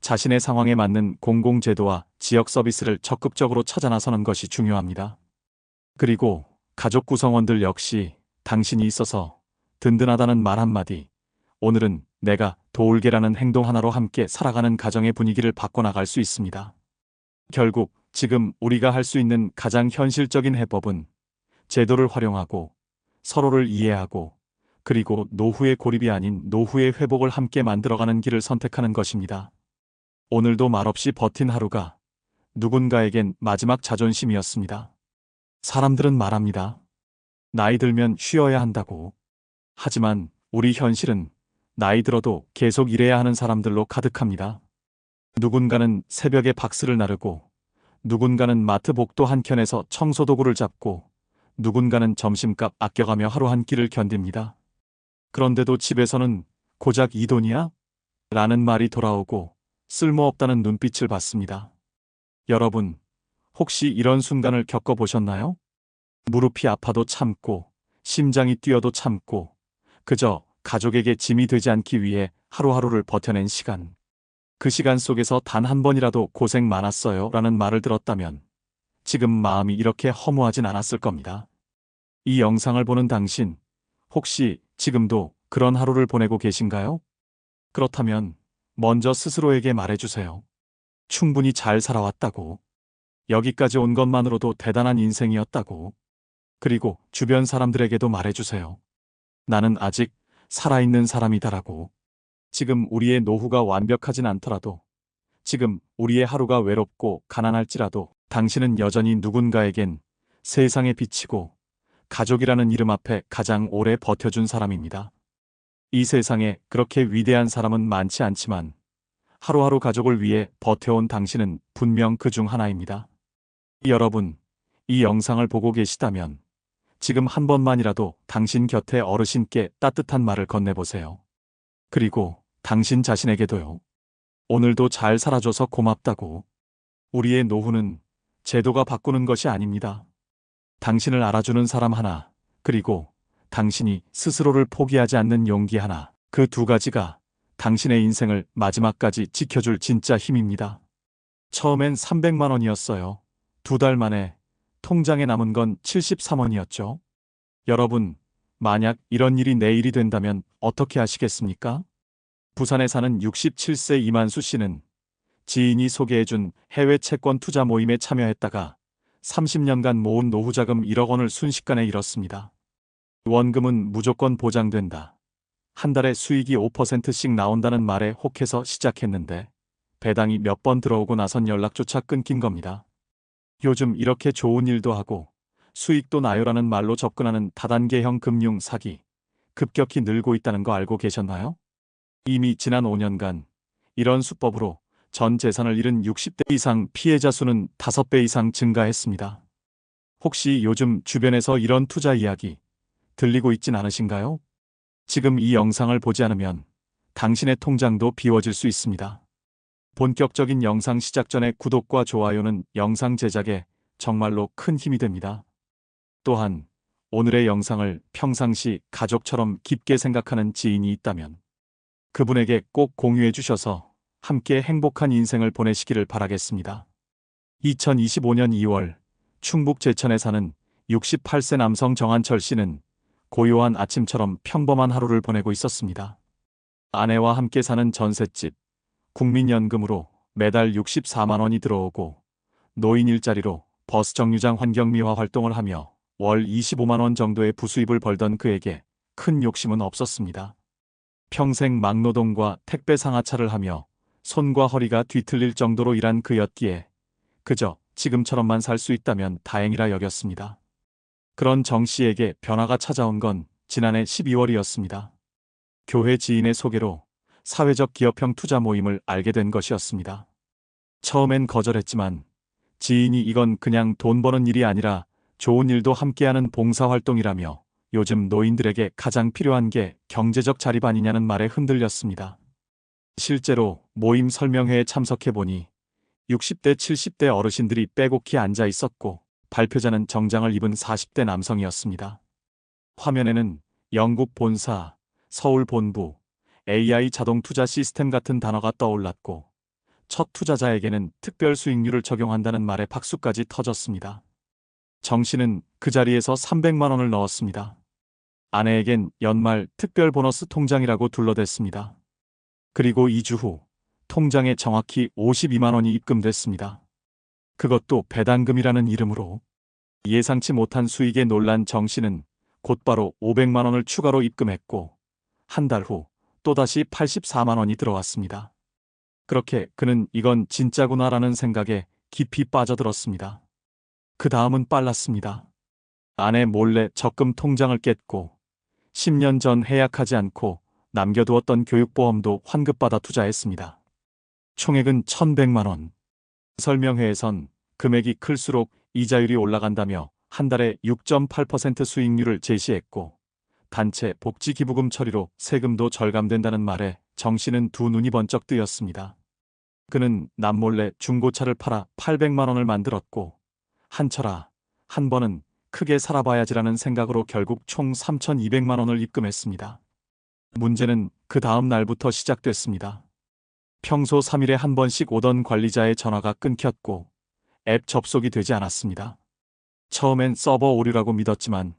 자신의 상황에 맞는 공공제도와 지역 서비스를 적극적으로 찾아 나서는 것이 중요합니다. 그리고 가족 구성원들 역시 당신이 있어서 든든하다는 말 한마디, 오늘은 내가 도울게라는 행동 하나로 함께 살아가는 가정의 분위기를 바꿔나갈 수 있습니다. 결국 지금 우리가 할 수 있는 가장 현실적인 해법은 제도를 활용하고 서로를 이해하고 그리고 노후의 고립이 아닌 노후의 회복을 함께 만들어가는 길을 선택하는 것입니다. 오늘도 말없이 버틴 하루가 누군가에겐 마지막 자존심이었습니다. 사람들은 말합니다. 나이 들면 쉬어야 한다고. 하지만 우리 현실은 나이 들어도 계속 일해야 하는 사람들로 가득합니다. 누군가는 새벽에 박스를 나르고, 누군가는 마트 복도 한켠에서 청소도구를 잡고, 누군가는 점심값 아껴가며 하루 한 끼를 견딥니다. 그런데도 집에서는 고작 이 돈이야? 라는 말이 돌아오고 쓸모없다는 눈빛을 받습니다. 여러분, 혹시 이런 순간을 겪어보셨나요? 무릎이 아파도 참고, 심장이 뛰어도 참고, 그저 가족에게 짐이 되지 않기 위해 하루하루를 버텨낸 시간. 그 시간 속에서 단 한 번이라도 고생 많았어요 라는 말을 들었다면 지금 마음이 이렇게 허무하진 않았을 겁니다. 이 영상을 보는 당신, 혹시 지금도 그런 하루를 보내고 계신가요? 그렇다면 먼저 스스로에게 말해주세요. 충분히 잘 살아왔다고. 여기까지 온 것만으로도 대단한 인생이었다고. 그리고 주변 사람들에게도 말해주세요. 나는 아직 살아있는 사람이다라고. 지금 우리의 노후가 완벽하진 않더라도, 지금 우리의 하루가 외롭고 가난할지라도 당신은 여전히 누군가에겐 세상에 비치고 가족이라는 이름 앞에 가장 오래 버텨준 사람입니다. 이 세상에 그렇게 위대한 사람은 많지 않지만 하루하루 가족을 위해 버텨온 당신은 분명 그 중 하나입니다. 여러분, 이 영상을 보고 계시다면 지금 한 번만이라도 당신 곁에 어르신께 따뜻한 말을 건네보세요. 그리고 당신 자신에게도요. 오늘도 잘 살아줘서 고맙다고. 우리의 노후는 제도가 바꾸는 것이 아닙니다. 당신을 알아주는 사람 하나, 그리고 당신이 스스로를 포기하지 않는 용기 하나, 그 두 가지가 당신의 인생을 마지막까지 지켜줄 진짜 힘입니다. 처음엔 300만 원이었어요. 2달 만에 통장에 남은 건 73원이었죠. 여러분, 만약 이런 일이 내일이 된다면 어떻게 하시겠습니까? 부산에 사는 67세 이만수 씨는 지인이 소개해준 해외 채권 투자 모임에 참여했다가 30년간 모은 노후자금 1억 원을 순식간에 잃었습니다. 원금은 무조건 보장된다. 한 달에 수익이 5%씩 나온다는 말에 혹해서 시작했는데 배당이 몇 번 들어오고 나선 연락조차 끊긴 겁니다. 요즘 이렇게 좋은 일도 하고 수익도 나요라는 말로 접근하는 다단계형 금융 사기, 급격히 늘고 있다는 거 알고 계셨나요? 이미 지난 5년간 이런 수법으로 전 재산을 잃은 60대 이상 피해자 수는 5배 이상 증가했습니다. 혹시 요즘 주변에서 이런 투자 이야기 들리고 있진 않으신가요? 지금 이 영상을 보지 않으면 당신의 통장도 비워질 수 있습니다. 본격적인 영상 시작 전에 구독과 좋아요는 영상 제작에 정말로 큰 힘이 됩니다. 또한 오늘의 영상을 평상시 가족처럼 깊게 생각하는 지인이 있다면 그분에게 꼭 공유해 주셔서 함께 행복한 인생을 보내시기를 바라겠습니다. 2025년 2월 충북 제천에 사는 68세 남성 정한철 씨는 고요한 아침처럼 평범한 하루를 보내고 있었습니다. 아내와 함께 사는 전셋집, 국민연금으로 매달 64만 원이 들어오고 노인 일자리로 버스 정류장 환경미화 활동을 하며 월 25만 원 정도의 부수입을 벌던 그에게 큰 욕심은 없었습니다. 평생 막노동과 택배 상하차를 하며 손과 허리가 뒤틀릴 정도로 일한 그였기에 그저 지금처럼만 살 수 있다면 다행이라 여겼습니다. 그런 정 씨에게 변화가 찾아온 건 지난해 12월이었습니다. 교회 지인의 소개로 사회적 기업형 투자 모임을 알게 된 것이었습니다. 처음엔 거절했지만 지인이 이건 그냥 돈 버는 일이 아니라 좋은 일도 함께하는 봉사활동이라며 요즘 노인들에게 가장 필요한 게 경제적 자립 아니냐는 말에 흔들렸습니다. 실제로 모임 설명회에 참석해보니 60대, 70대 어르신들이 빼곡히 앉아 있었고 발표자는 정장을 입은 40대 남성이었습니다. 화면에는 영국 본사, 서울 본부, AI 자동 투자 시스템 같은 단어가 떠올랐고 첫 투자자에게는 특별 수익률을 적용한다는 말에 박수까지 터졌습니다. 정 씨는 그 자리에서 300만 원을 넣었습니다. 아내에겐 연말 특별 보너스 통장이라고 둘러댔습니다. 그리고 2주 후 통장에 정확히 52만 원이 입금됐습니다. 그것도 배당금이라는 이름으로. 예상치 못한 수익에 놀란 정 씨는 곧바로 500만 원을 추가로 입금했고 한 달 후 또다시 84만 원이 들어왔습니다. 그렇게 그는 이건 진짜구나라는 생각에 깊이 빠져들었습니다. 그 다음은 빨랐습니다. 아내 몰래 적금 통장을 깼고 10년 전 해약하지 않고 남겨두었던 교육보험도 환급받아 투자했습니다. 총액은 1,100만 원. 설명회에선 금액이 클수록 이자율이 올라간다며 한 달에 6.8% 수익률을 제시했고 단체 복지기부금 처리로 세금도 절감된다는 말에 정 씨는 두 눈이 번쩍 뜨였습니다. 그는 남몰래 중고차를 팔아 800만 원을 만들었고 한철아, 한 번은 크게 살아봐야지라는 생각으로 결국 총 3,200만 원을 입금했습니다. 문제는 그 다음 날부터 시작됐습니다. 평소 3일에 한 번씩 오던 관리자의 전화가 끊겼고 앱 접속이 되지 않았습니다. 처음엔 서버 오류라고 믿었지만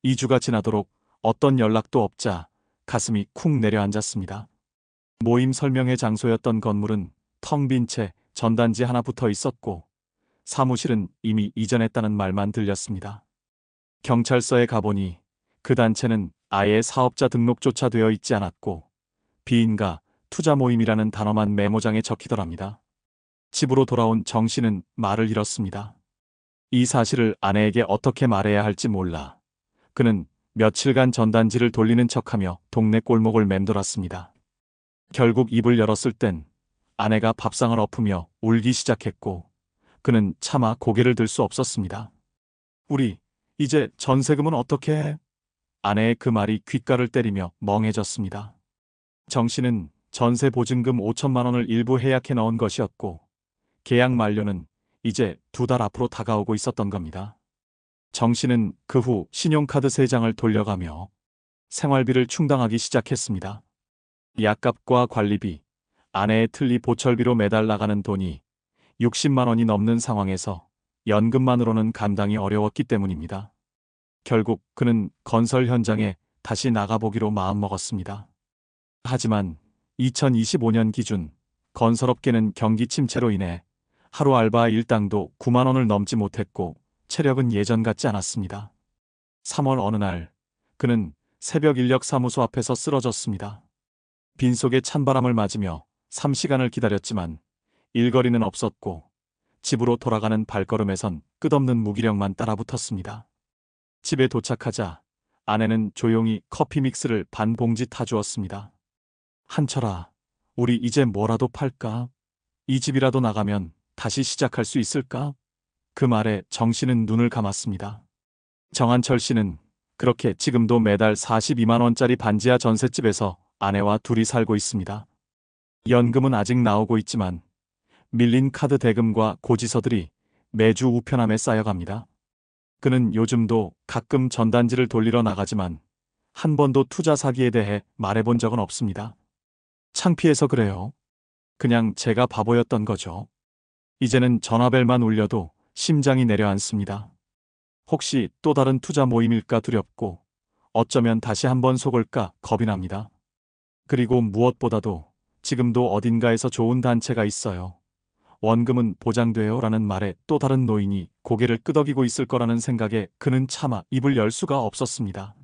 2주가 지나도록 어떤 연락도 없자 가슴이 쿵 내려앉았습니다. 모임 설명회 장소였던 건물은 텅 빈 채 전단지 하나 붙어 있었고 사무실은 이미 이전했다는 말만 들렸습니다. 경찰서에 가보니 그 단체는 아예 사업자 등록조차 되어 있지 않았고 비인가 투자 모임이라는 단어만 메모장에 적히더랍니다. 집으로 돌아온 정 씨는 말을 잃었습니다. 이 사실을 아내에게 어떻게 말해야 할지 몰라 그는 며칠간 전단지를 돌리는 척하며 동네 골목을 맴돌았습니다. 결국 입을 열었을 땐 아내가 밥상을 엎으며 울기 시작했고 그는 차마 고개를 들 수 없었습니다. 우리 이제 전세금은 어떻게 해? 아내의 그 말이 귓가를 때리며 멍해졌습니다. 정 씨는 전세 보증금 5천만 원을 일부 해약해 넣은 것이었고 계약 만료는 이제 2달 앞으로 다가오고 있었던 겁니다. 정 씨는 그 후 신용카드 3장을 돌려가며 생활비를 충당하기 시작했습니다. 약값과 관리비, 아내의 틀니 보철비로 매달 나가는 돈이 60만 원이 넘는 상황에서 연금만으로는 감당이 어려웠기 때문입니다. 결국 그는 건설 현장에 다시 나가보기로 마음먹었습니다. 하지만 2025년 기준 건설업계는 경기 침체로 인해 하루 알바 일당도 9만 원을 넘지 못했고 체력은 예전 같지 않았습니다. 3월 어느 날 그는 새벽 인력사무소 앞에서 쓰러졌습니다. 빈속에 찬바람을 맞으며 3시간을 기다렸지만 일거리는 없었고 집으로 돌아가는 발걸음에선 끝없는 무기력만 따라붙었습니다. 집에 도착하자 아내는 조용히 커피 믹스를 반 봉지 타주었습니다. 한철아, 우리 이제 뭐라도 팔까? 이 집이라도 나가면 다시 시작할 수 있을까? 그 말에 정 씨는 눈을 감았습니다. 정한철 씨는 그렇게 지금도 매달 42만 원짜리 반지하 전셋집에서 아내와 둘이 살고 있습니다. 연금은 아직 나오고 있지만 밀린 카드 대금과 고지서들이 매주 우편함에 쌓여갑니다. 그는 요즘도 가끔 전단지를 돌리러 나가지만 한 번도 투자 사기에 대해 말해본 적은 없습니다. 창피해서 그래요. 그냥 제가 바보였던 거죠. 이제는 전화벨만 울려도 심장이 내려앉습니다. 혹시 또 다른 투자 모임일까 두렵고 어쩌면 다시 한번 속을까 겁이 납니다. 그리고 무엇보다도 지금도 어딘가에서 좋은 단체가 있어요. 원금은 보장돼요 라는 말에 또 다른 노인이 고개를 끄덕이고 있을 거라는 생각에 그는 차마 입을 열 수가 없었습니다.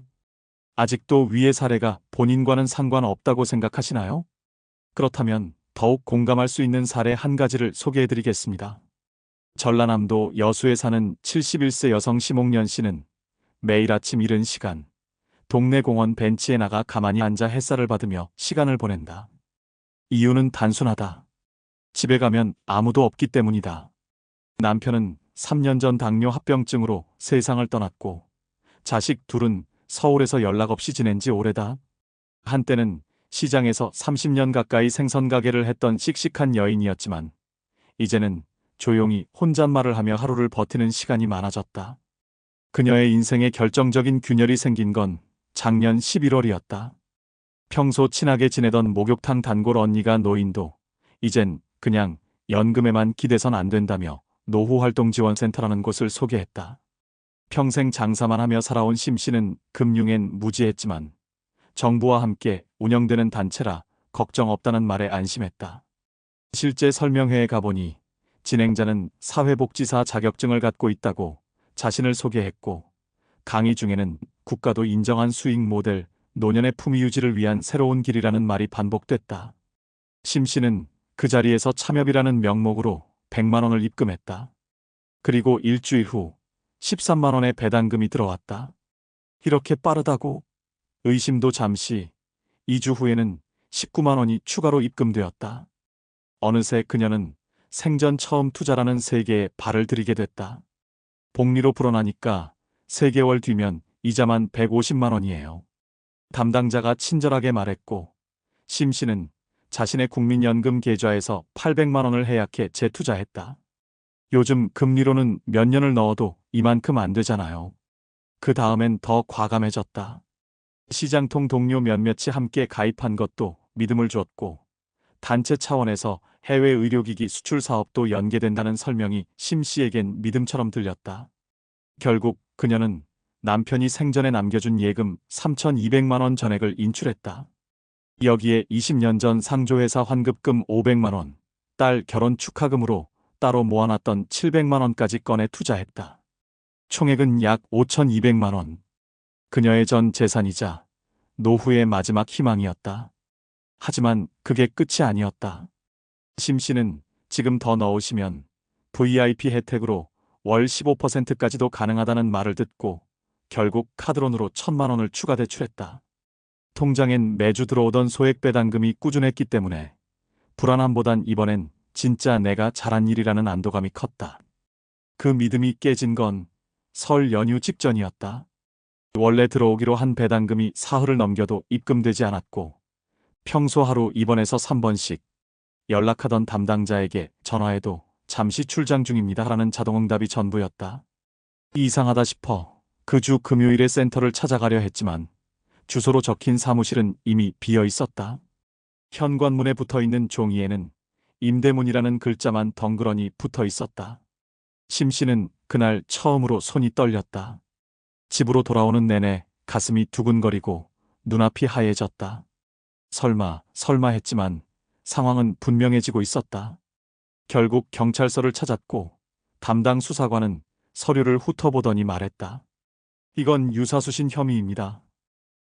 아직도 위의 사례가 본인과는 상관없다고 생각하시나요? 그렇다면 더욱 공감할 수 있는 사례 한 가지를 소개해드리겠습니다. 전라남도 여수에 사는 71세 여성 심옥년 씨는 매일 아침 이른 시간 동네 공원 벤치에 나가 가만히 앉아 햇살을 받으며 시간을 보낸다. 이유는 단순하다. 집에 가면 아무도 없기 때문이다. 남편은 3년 전 당뇨 합병증으로 세상을 떠났고 자식 둘은 서울에서 연락 없이 지낸 지 오래다. 한때는 시장에서 30년 가까이 생선 가게를 했던 씩씩한 여인이었지만 이제는 조용히 혼잣말을 하며 하루를 버티는 시간이 많아졌다. 그녀의 인생에 결정적인 균열이 생긴 건 작년 11월이었다. 평소 친하게 지내던 목욕탕 단골 언니가 노인도 이젠 그냥 연금에만 기대선 안 된다며 노후활동지원센터라는 곳을 소개했다. 평생 장사만 하며 살아온 심 씨는 금융엔 무지했지만 정부와 함께 운영되는 단체라 걱정 없다는 말에 안심했다. 실제 설명회에 가보니 진행자는 사회복지사 자격증을 갖고 있다고 자신을 소개했고 강의 중에는 국가도 인정한 수익 모델, 노년의 품위 유지를 위한 새로운 길이라는 말이 반복됐다. 심 씨는 그 자리에서 참여비라는 명목으로 100만 원을 입금했다. 그리고 일주일 후 13만 원의 배당금이 들어왔다. 이렇게 빠르다고? 의심도 잠시, 2주 후에는 19만 원이 추가로 입금되었다. 어느새 그녀는 생전 처음 투자라는 세계에 발을 들이게 됐다. 복리로 불어나니까 3개월 뒤면 이자만 150만 원이에요. 담당자가 친절하게 말했고 심 씨는 자신의 국민연금 계좌에서 800만 원을 해약해 재투자했다. 요즘 금리로는 몇 년을 넣어도 이만큼 안 되잖아요. 그 다음엔 더 과감해졌다. 시장통 동료 몇몇이 함께 가입한 것도 믿음을 줬고 단체 차원에서 해외 의료기기 수출 사업도 연계된다는 설명이 심 씨에겐 믿음처럼 들렸다. 결국 그녀는 남편이 생전에 남겨준 예금 3,200만 원 전액을 인출했다. 여기에 20년 전 상조회사 환급금 500만 원, 딸 결혼 축하금으로 따로 모아놨던 700만 원까지 꺼내 투자했다. 총액은 약 5,200만 원. 그녀의 전 재산이자 노후의 마지막 희망이었다. 하지만 그게 끝이 아니었다. 심 씨는 지금 더 넣으시면 VIP 혜택으로 월 15%까지도 가능하다는 말을 듣고 결국 카드론으로 1,000만 원을 추가 대출했다. 통장엔 매주 들어오던 소액 배당금이 꾸준했기 때문에 불안함보단 이번엔 진짜 내가 잘한 일이라는 안도감이 컸다. 그 믿음이 깨진 건 설 연휴 직전이었다. 원래 들어오기로 한 배당금이 사흘을 넘겨도 입금되지 않았고 평소 하루 2번에서 3번씩 연락하던 담당자에게 전화해도 잠시 출장 중입니다 라는 자동응답이 전부였다. 이상하다 싶어 그 주 금요일에 센터를 찾아가려 했지만 주소로 적힌 사무실은 이미 비어 있었다. 현관문에 붙어있는 종이에는 임대문이라는 글자만 덩그러니 붙어 있었다. 심 씨는 그날 처음으로 손이 떨렸다. 집으로 돌아오는 내내 가슴이 두근거리고 눈앞이 하얘졌다. 설마 했지만 상황은 분명해지고 있었다. 결국 경찰서를 찾았고 담당 수사관은 서류를 훑어보더니 말했다. 이건 유사수신 혐의입니다.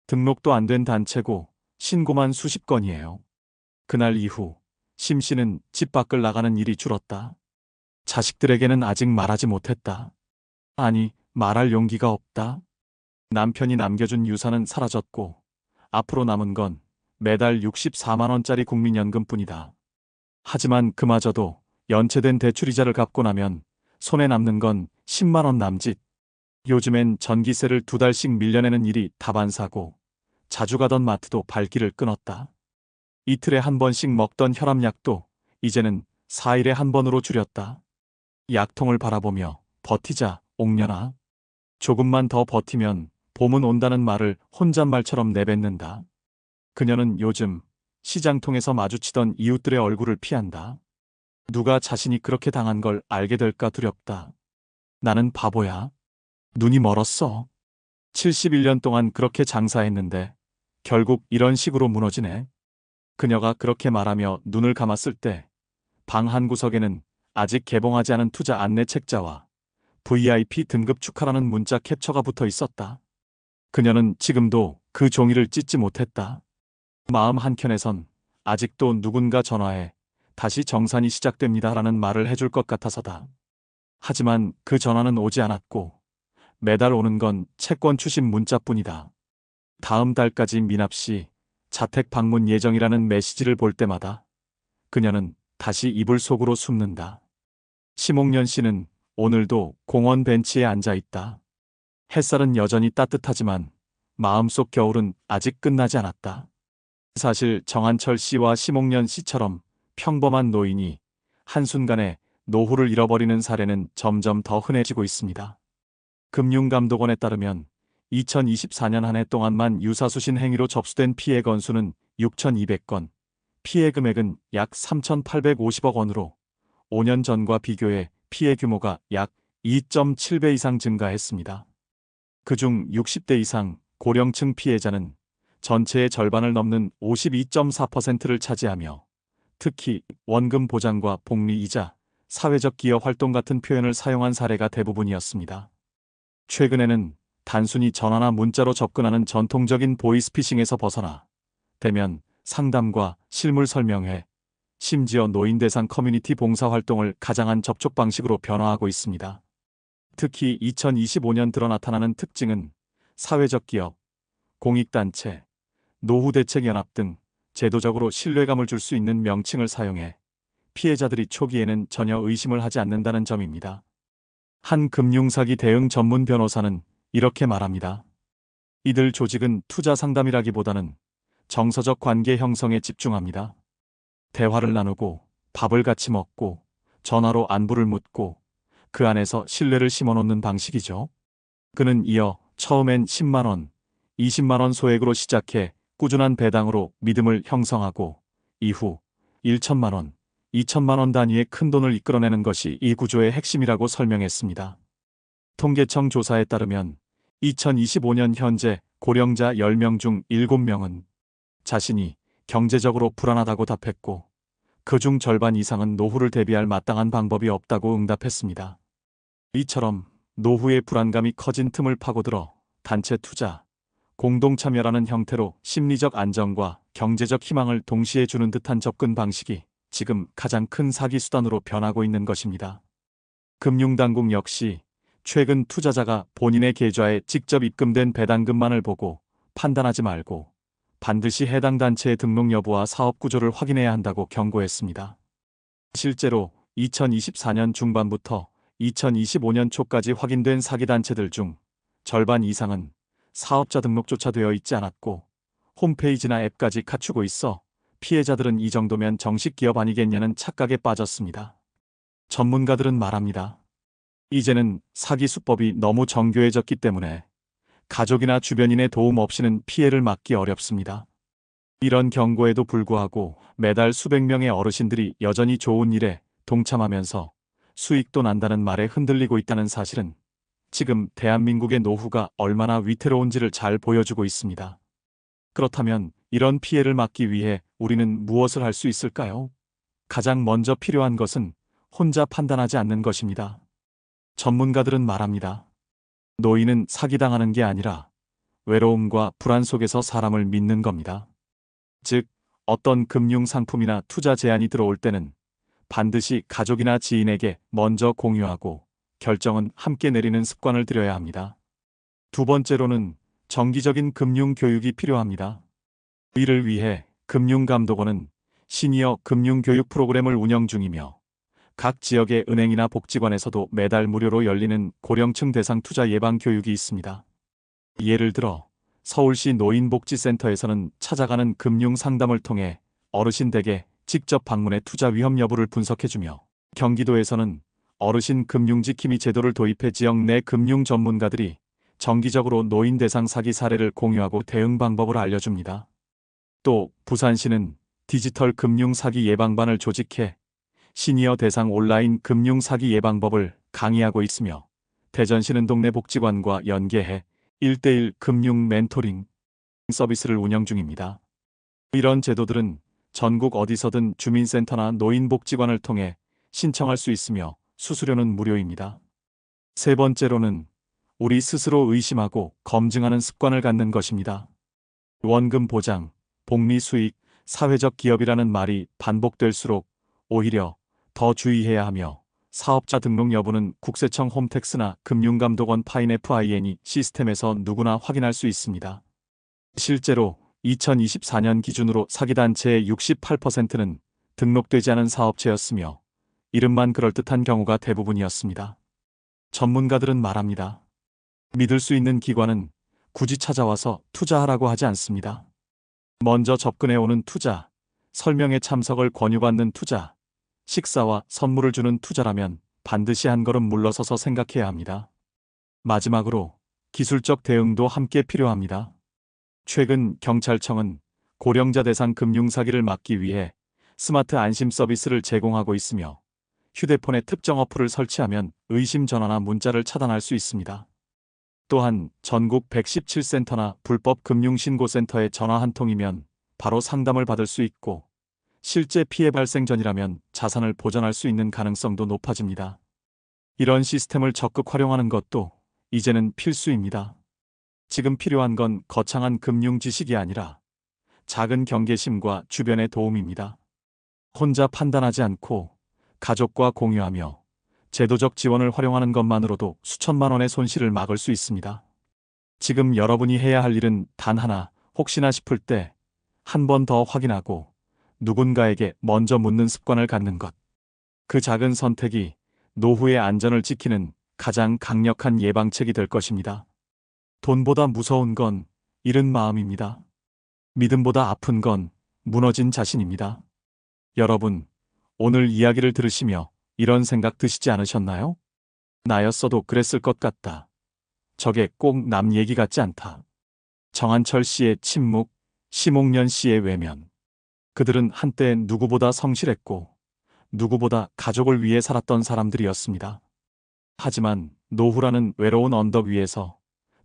등록도 안 된 단체고 신고만 수십 건이에요. 그날 이후 심 씨는 집 밖을 나가는 일이 줄었다. 자식들에게는 아직 말하지 못했다. 아니, 말할 용기가 없다. 남편이 남겨준 유산은 사라졌고 앞으로 남은 건 매달 64만 원짜리 국민연금뿐이다. 하지만 그마저도 연체된 대출이자를 갚고 나면 손에 남는 건 10만 원 남짓. 요즘엔 전기세를 2달씩 밀려내는 일이 다반사고 자주 가던 마트도 발길을 끊었다. 이틀에 한 번씩 먹던 혈압약도 이제는 4일에 한 번으로 줄였다. 약통을 바라보며 버티자 옥년아. 조금만 더 버티면 봄은 온다는 말을 혼잣말처럼 내뱉는다. 그녀는 요즘 시장통에서 마주치던 이웃들의 얼굴을 피한다. 누가 자신이 그렇게 당한 걸 알게 될까 두렵다. 나는 바보야. 눈이 멀었어. 71년 동안 그렇게 장사했는데 결국 이런 식으로 무너지네. 그녀가 그렇게 말하며 눈을 감았을 때 방 한 구석에는 아직 개봉하지 않은 투자 안내 책자와 VIP 등급 축하라는 문자 캡처가 붙어 있었다. 그녀는 지금도 그 종이를 찢지 못했다. 마음 한켠에선 아직도 누군가 전화해 다시 정산이 시작됩니다라는 말을 해줄 것 같아서다. 하지만 그 전화는 오지 않았고 매달 오는 건 채권 추심 문자뿐이다. 다음 달까지 미납 시 자택 방문 예정이라는 메시지를 볼 때마다 그녀는 다시 이불 속으로 숨는다. 심옥년 씨는 오늘도 공원 벤치에 앉아 있다. 햇살은 여전히 따뜻하지만 마음속 겨울은 아직 끝나지 않았다. 사실 정한철 씨와 심옥년 씨처럼 평범한 노인이 한순간에 노후를 잃어버리는 사례는 점점 더 흔해지고 있습니다. 금융감독원에 따르면 2024년 한 해 동안만 유사수신 행위로 접수된 피해 건수는 6,200건, 피해 금액은 약 3,850억 원으로 5년 전과 비교해 피해 규모가 약 2.7배 이상 증가했습니다. 그중 60대 이상 고령층 피해자는 전체의 절반을 넘는 52.4%를 차지하며 특히 원금 보장과 복리이자, 사회적 기여 활동 같은 표현을 사용한 사례가 대부분이었습니다. 최근에는 단순히 전화나 문자로 접근하는 전통적인 보이스피싱에서 벗어나 대면 상담과 실물 설명회, 심지어 노인 대상 커뮤니티 봉사활동을 가장한 접촉 방식으로 변화하고 있습니다. 특히 2025년 들어 나타나는 특징은 사회적 기업, 공익단체, 노후대책연합 등 제도적으로 신뢰감을 줄 수 있는 명칭을 사용해 피해자들이 초기에는 전혀 의심을 하지 않는다는 점입니다. 한 금융사기 대응 전문 변호사는 이렇게 말합니다. 이들 조직은 투자 상담이라기보다는 정서적 관계 형성에 집중합니다. 대화를 나누고 밥을 같이 먹고 전화로 안부를 묻고 그 안에서 신뢰를 심어놓는 방식이죠. 그는 이어 처음엔 10만 원, 20만 원 소액으로 시작해 꾸준한 배당으로 믿음을 형성하고 이후 1천만 원, 2천만 원 단위의 큰돈을 이끌어내는 것이 이 구조의 핵심이라고 설명했습니다. 통계청 조사에 따르면 2025년 현재 고령자 10명 중 7명은 자신이 경제적으로 불안하다고 답했고 그중 절반 이상은 노후를 대비할 마땅한 방법이 없다고 응답했습니다. 이처럼 노후의 불안감이 커진 틈을 파고들어 단체 투자, 공동참여라는 형태로 심리적 안정과 경제적 희망을 동시에 주는 듯한 접근 방식이 지금 가장 큰 사기 수단으로 변하고 있는 것입니다. 금융당국 역시 최근 투자자가 본인의 계좌에 직접 입금된 배당금만을 보고 판단하지 말고 반드시 해당 단체의 등록 여부와 사업 구조를 확인해야 한다고 경고했습니다. 실제로 2024년 중반부터 2025년 초까지 확인된 사기단체들 중 절반 이상은 사업자 등록조차 되어 있지 않았고 홈페이지나 앱까지 갖추고 있어 피해자들은 이 정도면 정식 기업 아니겠냐는 착각에 빠졌습니다. 전문가들은 말합니다. 이제는 사기 수법이 너무 정교해졌기 때문에 가족이나 주변인의 도움 없이는 피해를 막기 어렵습니다. 이런 경고에도 불구하고 매달 수백 명의 어르신들이 여전히 좋은 일에 동참하면서 수익도 난다는 말에 흔들리고 있다는 사실은 지금 대한민국의 노후가 얼마나 위태로운지를 잘 보여주고 있습니다. 그렇다면 이런 피해를 막기 위해 우리는 무엇을 할 수 있을까요? 가장 먼저 필요한 것은 혼자 판단하지 않는 것입니다. 전문가들은 말합니다. 노인은 사기당하는 게 아니라 외로움과 불안 속에서 사람을 믿는 겁니다. 즉, 어떤 금융 상품이나 투자 제안이 들어올 때는 반드시 가족이나 지인에게 먼저 공유하고 결정은 함께 내리는 습관을 들여야 합니다. 두 번째로는 정기적인 금융 교육이 필요합니다. 이를 위해 금융감독원은 시니어 금융교육 프로그램을 운영 중이며 각 지역의 은행이나 복지관에서도 매달 무료로 열리는 고령층 대상 투자 예방 교육이 있습니다. 예를 들어 서울시 노인복지센터에서는 찾아가는 금융 상담을 통해 어르신 댁에 직접 방문해 투자 위험 여부를 분석해주며 경기도에서는 어르신 금융지킴이 제도를 도입해 지역 내 금융 전문가들이 정기적으로 노인 대상 사기 사례를 공유하고 대응 방법을 알려줍니다. 또 부산시는 디지털 금융 사기 예방반을 조직해 시니어 대상 온라인 금융 사기 예방법을 강의하고 있으며 대전시는 동네 복지관과 연계해 1:1 금융 멘토링 서비스를 운영 중입니다. 이런 제도들은 전국 어디서든 주민센터나 노인복지관을 통해 신청할 수 있으며 수수료는 무료입니다. 세 번째로는 우리 스스로 의심하고 검증하는 습관을 갖는 것입니다. 원금 보장, 복리 수익, 사회적 기업이라는 말이 반복될수록 오히려 더 주의해야 하며 사업자 등록 여부는 국세청 홈택스나 금융감독원 파인FIN이 시스템에서 누구나 확인할 수 있습니다. 실제로 2024년 기준으로 사기단체의 68%는 등록되지 않은 사업체였으며 이름만 그럴듯한 경우가 대부분이었습니다. 전문가들은 말합니다. 믿을 수 있는 기관은 굳이 찾아와서 투자하라고 하지 않습니다. 먼저 접근해 오는 투자, 설명에 참석을 권유받는 투자, 식사와 선물을 주는 투자라면 반드시 한 걸음 물러서서 생각해야 합니다. 마지막으로 기술적 대응도 함께 필요합니다. 최근 경찰청은 고령자 대상 금융사기를 막기 위해 스마트 안심 서비스를 제공하고 있으며 휴대폰에 특정 어플을 설치하면 의심 전화나 문자를 차단할 수 있습니다. 또한 전국 117센터나 불법 금융신고센터에 전화 한 통이면 바로 상담을 받을 수 있고 실제 피해 발생 전이라면 자산을 보전할 수 있는 가능성도 높아집니다. 이런 시스템을 적극 활용하는 것도 이제는 필수입니다. 지금 필요한 건 거창한 금융 지식이 아니라 작은 경계심과 주변의 도움입니다. 혼자 판단하지 않고 가족과 공유하며 제도적 지원을 활용하는 것만으로도 수천만 원의 손실을 막을 수 있습니다. 지금 여러분이 해야 할 일은 단 하나, 혹시나 싶을 때 한 번 더 확인하고 누군가에게 먼저 묻는 습관을 갖는 것. 그 작은 선택이 노후의 안전을 지키는 가장 강력한 예방책이 될 것입니다. 돈보다 무서운 건 잃은 마음입니다. 믿음보다 아픈 건 무너진 자신입니다. 여러분, 오늘 이야기를 들으시며 이런 생각 드시지 않으셨나요? 나였어도 그랬을 것 같다. 저게 꼭 남 얘기 같지 않다. 정한철 씨의 침묵, 심옥년 씨의 외면. 그들은 한때 누구보다 성실했고 누구보다 가족을 위해 살았던 사람들이었습니다. 하지만 노후라는 외로운 언덕 위에서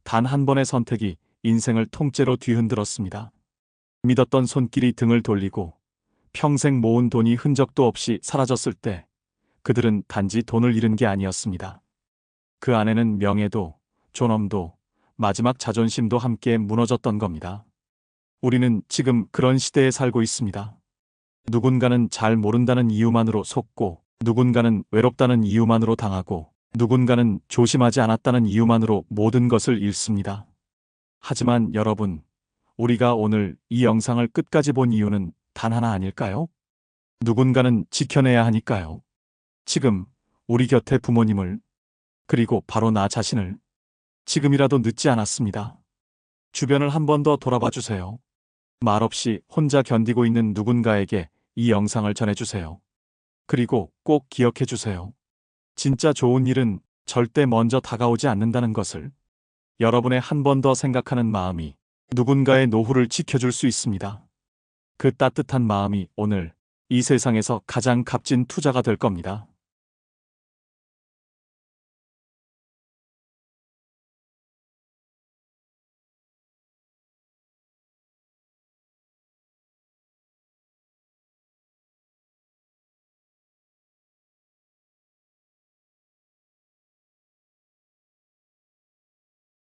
단 한 번의 선택이 인생을 통째로 뒤흔들었습니다. 믿었던 손길이 등을 돌리고 평생 모은 돈이 흔적도 없이 사라졌을 때 그들은 단지 돈을 잃은 게 아니었습니다. 그 안에는 명예도, 존엄도, 마지막 자존심도 함께 무너졌던 겁니다. 우리는 지금 그런 시대에 살고 있습니다. 누군가는 잘 모른다는 이유만으로 속고, 누군가는 외롭다는 이유만으로 당하고, 누군가는 조심하지 않았다는 이유만으로 모든 것을 잃습니다. 하지만 여러분, 우리가 오늘 이 영상을 끝까지 본 이유는 단 하나 아닐까요? 누군가는 지켜내야 하니까요. 지금 우리 곁에 부모님을, 그리고 바로 나 자신을, 지금이라도 늦지 않았습니다. 주변을 한 번 더 돌아봐 주세요. 말없이 혼자 견디고 있는 누군가에게 이 영상을 전해주세요. 그리고 꼭 기억해 주세요. 진짜 좋은 일은 절대 먼저 다가오지 않는다는 것을. 여러분의 한 번 더 생각하는 마음이 누군가의 노후를 지켜줄 수 있습니다. 그 따뜻한 마음이 오늘 이 세상에서 가장 값진 투자가 될 겁니다.